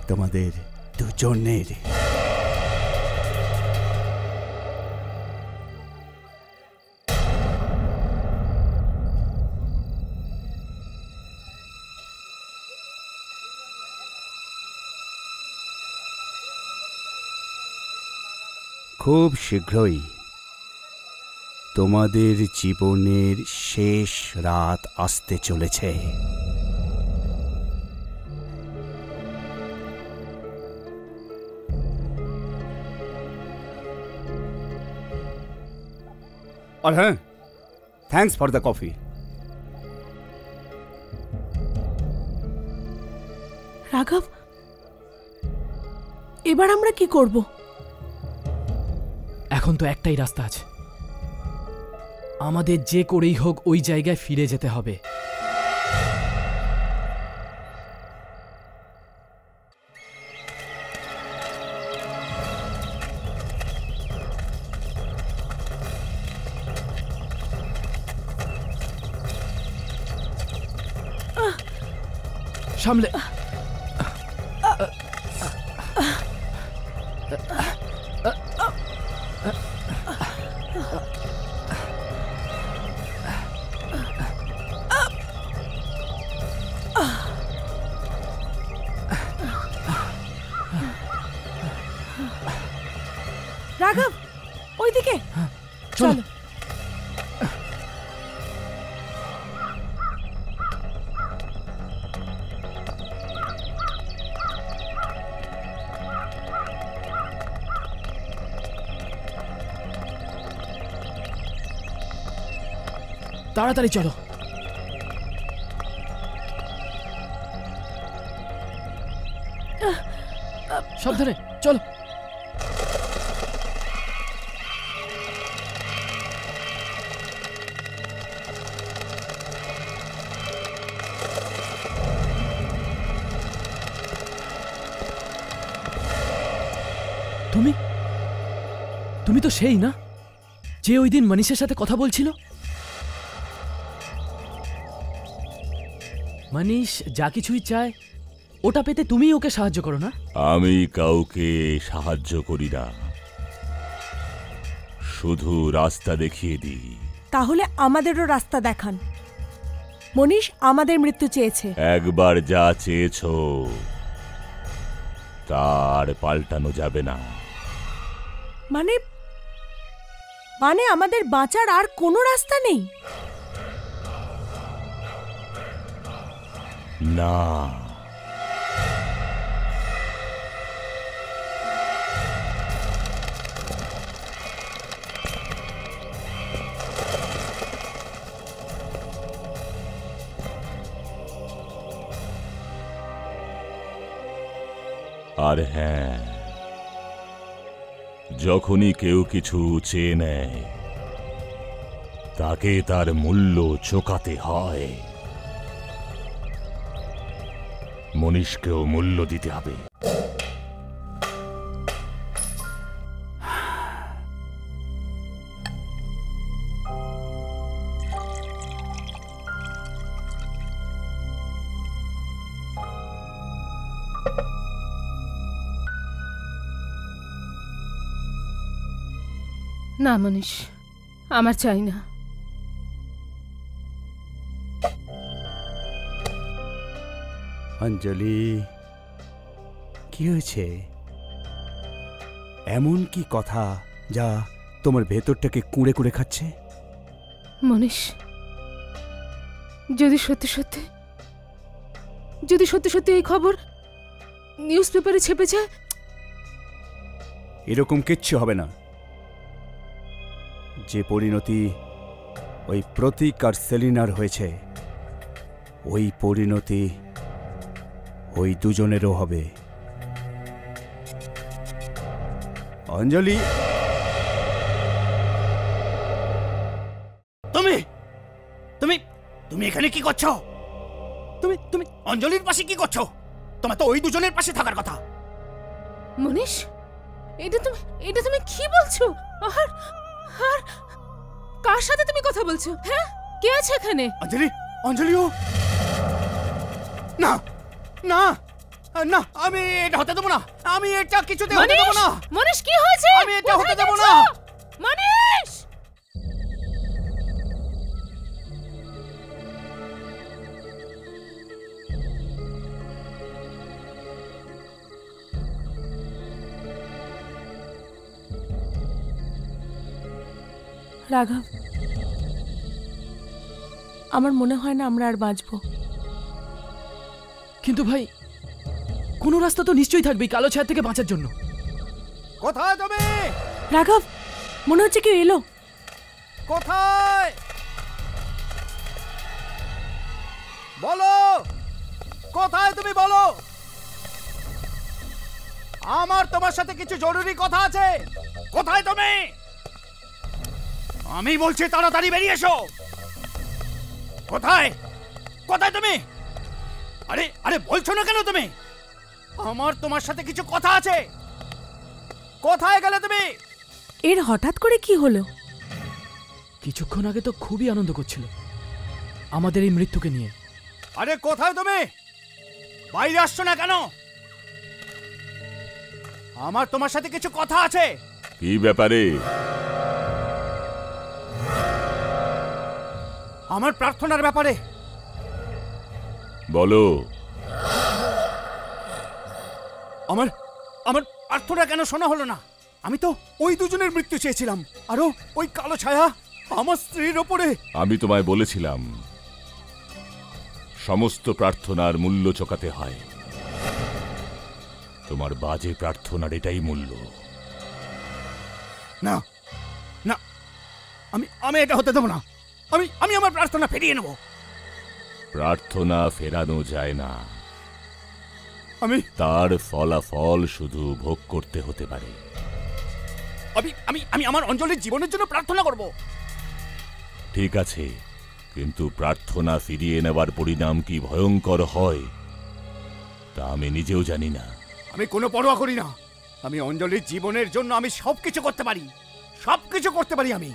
তোমাদের দুজনের। খুব শীঘ্রই তোমাদের জীবনের শেষ রাত আসতে চলেছে। और हाँ, थैंक्स फॉर द कॉफी। রাঘব, এবার আমরা কি করব? এখন তো একটাই রাস্তা আছে, আমাদের যে করেই হোক ওই জায়গায় ফিরে যেতে হবে। সামলে। রাঘব, ওইদিকে চলো। তাড়াতাড়ি চলো। সাবধানে চলো। তুমি তো সেই না যে ওই দিন মনীষের সাথে কথা বলছিল? মনীষ যা কিছুই চায় ওটা পেতে তুমি ওকে সাহায্য করো না? আমি কাউকে সাহায্য করি না, শুধু রাস্তা দেখিয়ে দিই। তাহলে আমাদেরও রাস্তা দেখান। মনীষ আমাদের মৃত্যু চেয়েছে। একবার যা চেয়েছো তার পাল্টানো যাবে না। মানে মানে আমাদের বাঁচার আর কোনো রাস্তা নেই? না, আর হ্যাঁ, যখনই কেউ কিছু চেয়ে নেয় তাকে তার মূল্য চোকাতে হয়। মনীষকেও মূল্য দিতে হবে। না মনীষ, আমার চাই না। অঞ্জলি, কি হয়েছে? এমন কি কথা যা তোমার ভেতরটাকে কুঁড়ে কুঁড়ে খাচ্ছে? মনীষ, যদি সত্যি সত্যি এই খবর নিউজ পেপারে ছেপে যায়? এরকম কিচ্ছু হবে না। যে পরিণতি ওই প্রতীক আর সেলিনার হয়েছে, ওই পরিণতি ওই দুজনেরও হবে। অঞ্জলি, তুমি তুমি তুমি এখানে কি করছো? তুমি তুমি অঞ্জলির পাশে কি করছো? তোমার তো ওই দুজনের পাশে থাকার কথা। মনীষ, এটা তুমি কি বলছো? আর আর কার সাথে তুমি কথা বলছো? হ্যাঁ, কে আছে এখানে? অঞ্জলি, অঞ্জলিও না না না, আমি এটা হতে দেবো না। আমি এটা কিছুতে হতে দেবো না। মনীষ, কি হয়েছে? আমি এটা হতে দেবো না। মনীষ! রাঘব, আমার মনে হয় না আমরা আর বাঁচবো। কিন্তু ভাই, কোনো রাস্তা তো নিশ্চয়ই থাকবে কালো ছায়া থেকে বাঁচার জন্য। কোথায় তুমি? রাঘব, মনে হচ্ছে কেউ এলো। কোথায়? বলো, কোথায় তুমি? বলো, আমার তোমার সাথে কিছু জরুরি কথা আছে। কোথায় তুমি? আমি বলছি তাড়াতাড়ি বেরিয়ে এসো। কোথায়? কোথায় তুমি? আরে আরে বলছো না কেন তুমি? আমার তোমার সাথে কিছু কথা আছে। কোথায় গেলে তুমি? এর হঠাৎ করে কি হলো? কিছুক্ষণ আগে তো খুবই আনন্দ করছিল আমাদের এই মৃত্যুকে নিয়ে। আরে কোথায় তুমি? বাইরে আসছো না কেন? আমার তোমার সাথে কিছু কথা আছে। কি ব্যাপারে? আমার প্রার্থনার ব্যাপারে। বলো। আমার আমার প্রার্থনা কেন শোনা হলো না? আমি তো ওই দুজনের মৃত্যু চেয়েছিলাম, আরো ওই কালো ছায়া আমার স্ত্রীর ওপরে। আমি তোমায় বলেছিলাম সমস্ত প্রার্থনার মূল্য চোকাতে হয়। তোমার বাজে প্রার্থনার এটাই মূল্য। না না, আমি আমি এটা হতে দেবো না। আমি আমার প্রার্থনা ফিরিয়ে নেব। প্রার্থনা ফেরানো যায় না, আমি তার ফলাফল শুধু ভোগ করতে হতে পারে। আমি আমার অঞ্জলির জীবনের জন্য প্রার্থনা করব। ঠিক আছে, কিন্তু প্রার্থনা ফিরিয়ে নেবার পরিণাম কি ভয়ঙ্কর হয় তা আমি নিজেও জানি না। আমি কোনো পরোয়া করি না। আমি অঞ্জলির জীবনের জন্য আমি সবকিছু করতে পারি, সবকিছু করতে পারি আমি।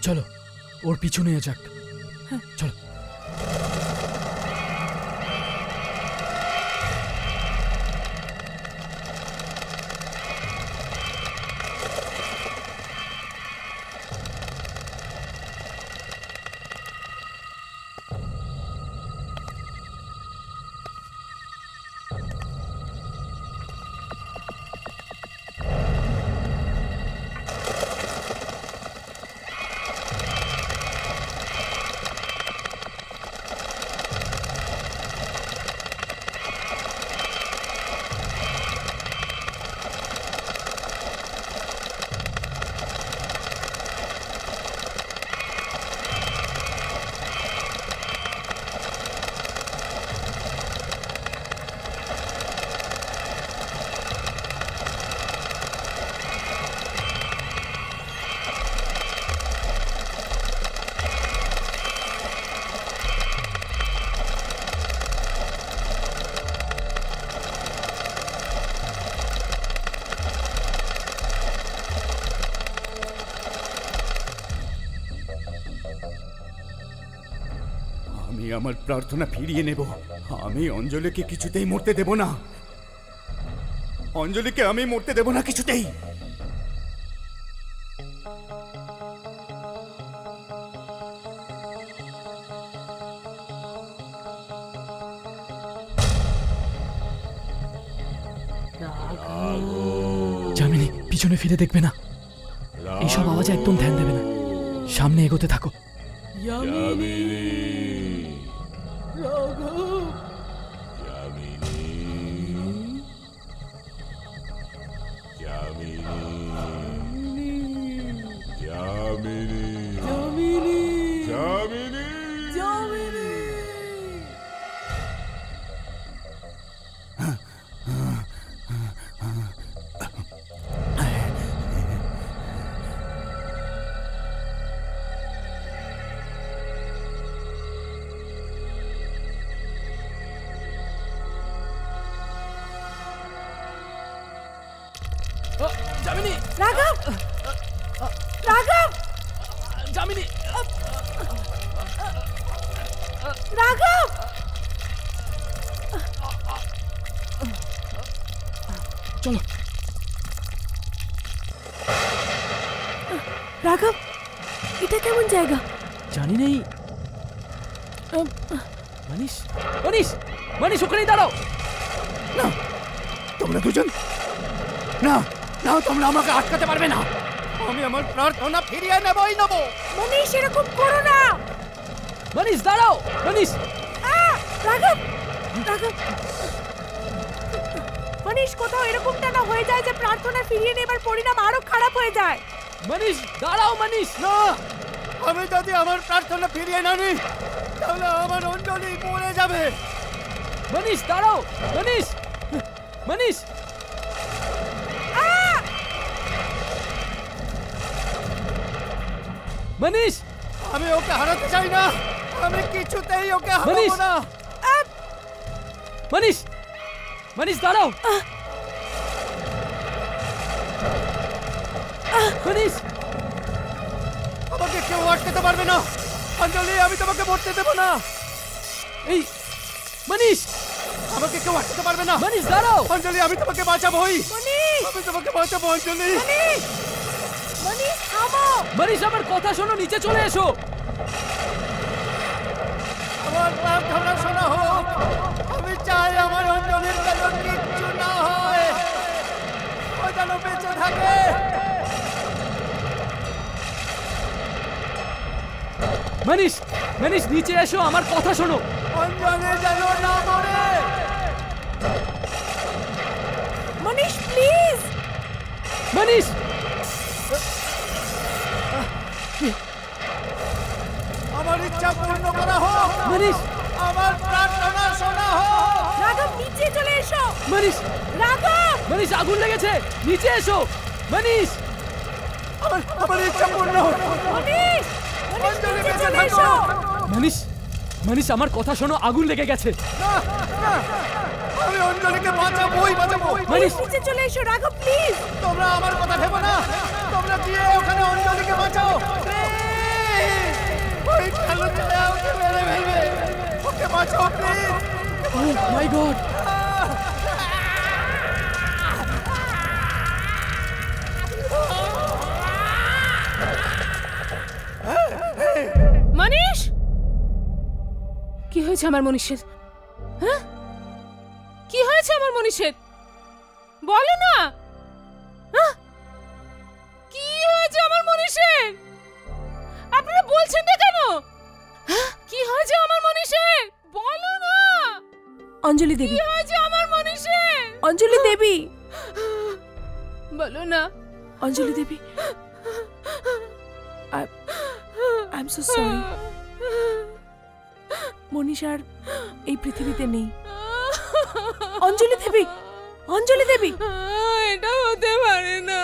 চলো ওর পিছু নিয়ে যাক। হ্যাঁ চলো। আমি আমার প্রার্থনা ফিরিয়ে নেব। আমি অঞ্জলিকে কিছুতেই মরতে দেব না। অঞ্জলিকে আমি মরতে দেব না কিছুতেই। যামিনী পিছনে ফিরে দেখবে না, এইসব আওয়াজে একদম ধ্যান দেবে না, সামনে এগোতে থাকো। যামিনী, রাঘব, রাঘব, যামিনী, রাঘব, চলো। রাঘব, এটা কেমন জায়গা? জানি নেই। মানিস, মানিস, মানিস ওখানেই দাঁড়াও। না, তোমরা দুজন না, না, তোমরা আমাকে আটকাতে পারবে না। আমি আমার প্রার্থনা ফিরিয়ে নেবই নেব। মনীষ, এরকম করো না। মানিস দাঁড়াও, মানিস। রাঘব, রাঘব, মনীষ, কোথাও এরকমটা না হয়ে যায় যে প্রার্থনা ফিরিয়ে নেবার পরিণাম আরো খারাপ হয়ে যায়। মানিস দাঁড়াও, মানিস। না, আমি যদি আমার প্রার্থনা ফিরিয়ে না নিই তাহলে আমার অঞ্জলি মরে যাবে। মানিস দাঁড়াও, মানিস, মানিস। মানিস, আমি ওকে হারাতে চাই না। আমি কিছুতেই ওকে হারাবো না। মানিস, মানিস দাঁড়াও। মানিস, আমাকে কেউ আটকাতে পারবে না। অঞ্জলি, আমি তোমাকে মরতে দেব না। এই মানিস, আমাকে কেউ আটকাতে পারবে না। মানিস দাঁড়াও। অঞ্জলি, আমি তোমাকে বাঁচাবোই। মনীষ, আমি তোমাকে বাঁচাবো অঞ্জলি। মনীষ, মনীষ থামো। মানিস, আমার কথা শোনো, নিচে চলে এসো। আমার প্রার্থনা শোনা হোক। আমি চাই আমার অঞ্জলির যেন কিচ্ছু না হয়, ও যেন বেঁচে থাকে। মনীষ, মনীষ নিচে এসো, আমার কথা শোনো। অঞ্জলি যেন না মরে। মনীষ প্লিজ। মনীষ, আমার ইচ্ছা পূর্ণ করা হোক। মনীষ, আমার প্রার্থনা শোনা হোক। রাঘব নিচে চলে এসো। মনীষ, রাঘব, মনীষ আগুন লেগেছে, নিচে এসো। মনীষ, আমার ইচ্ছা পূর্ণ হোক। মনীষ, অঞ্জলি নিচে বেঁচে চলে থাকো। এসো। মনীষ, মনীষ আমার কথা শোনো, আগুন লেগে গেছে। আমি অঞ্জলিকে বাঁচাবোই বাঁচাবো। মনীষ, নিচে চলে এসো। রাঘব প্লিজ। তোমরা আমার কথা ভেবো না, তোমরা গিয়ে ওখানে অঞ্জলিকে বাঁচাও। ওই কালো ছেলে আমাকে মেরে ফেলবে, ওকে বাঁচাও প্লিজ। O my god. মনীষ, কি হয়েছে আমার মনীষের? হ্যাঁ, কি হয়েছে আমার মনীষের? বলো না। হ্যাঁ? কি হয়েছে আমার মনীষের? আপনারা বলছেন না কেন? হ্যাঁ? কি হয়েছে আমার মনীষের? বলো না। অঞ্জলি দেবী। কি হয়েছে আমার মনীষের? অঞ্জলি দেবী। বলো না। অঞ্জলি দেবী, আই এম সো সরি। মনীষ আর এই পৃথিবীতে নেই। অঞ্জলি দেবী, অঞ্জলি দেবী। এটা হতে পারে না।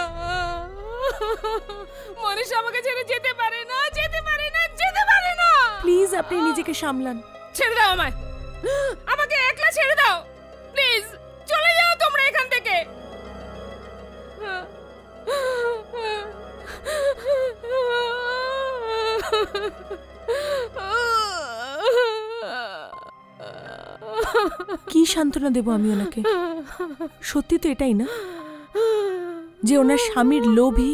মনীষ আমাকে ছেড়ে যেতে পারে না, যেতে পারে না, যেতে পারে না। প্লিজ আপনি নিজেকে সামলান। ছেড়ে দাও আমায়, আমাকে একলা ছেড়ে দাও প্লিজ। চলে যাও তোমরা এখান থেকে। কি সান্ত্বনা দেব আমি ওনাকে? সত্যি তো এটাই না যে ওনার স্বামীর লোভই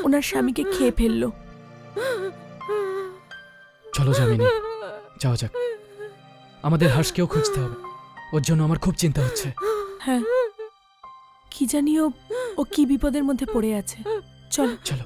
ওনার স্বামীকে খেয়ে ফেললো। চলো যামিনী, যাওয়া যাক। আমাদের হর্ষকেও খুঁজতে হবে, ওর জন্য আমার খুব চিন্তা হচ্ছে। হ্যাঁ, কি জানি ও কি বিপদের মধ্যে পড়ে আছে। চলো চলো।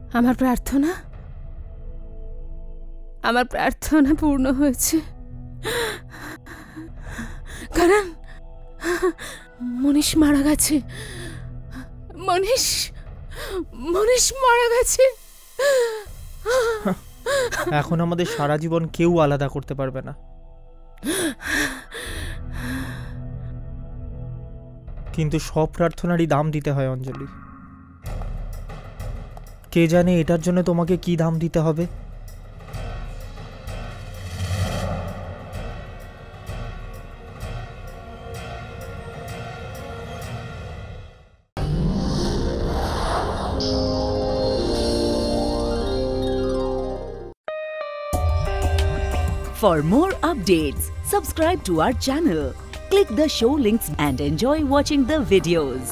আমার প্রার্থনা পূর্ণ হয়েছে। কারণ মনীষ মারা গেছে। মনীষ মারা গেছে। এখন আমাদের সারা জীবন কেউ আলাদা করতে পারবে না। কিন্তু সব প্রার্থনারই দাম দিতে হয় অঞ্জলি। কে জানে এটার জন্য তোমাকে কি দাম দিতে হবে। For more updates, subscribe to our channel, click the show links and enjoy watching the videos.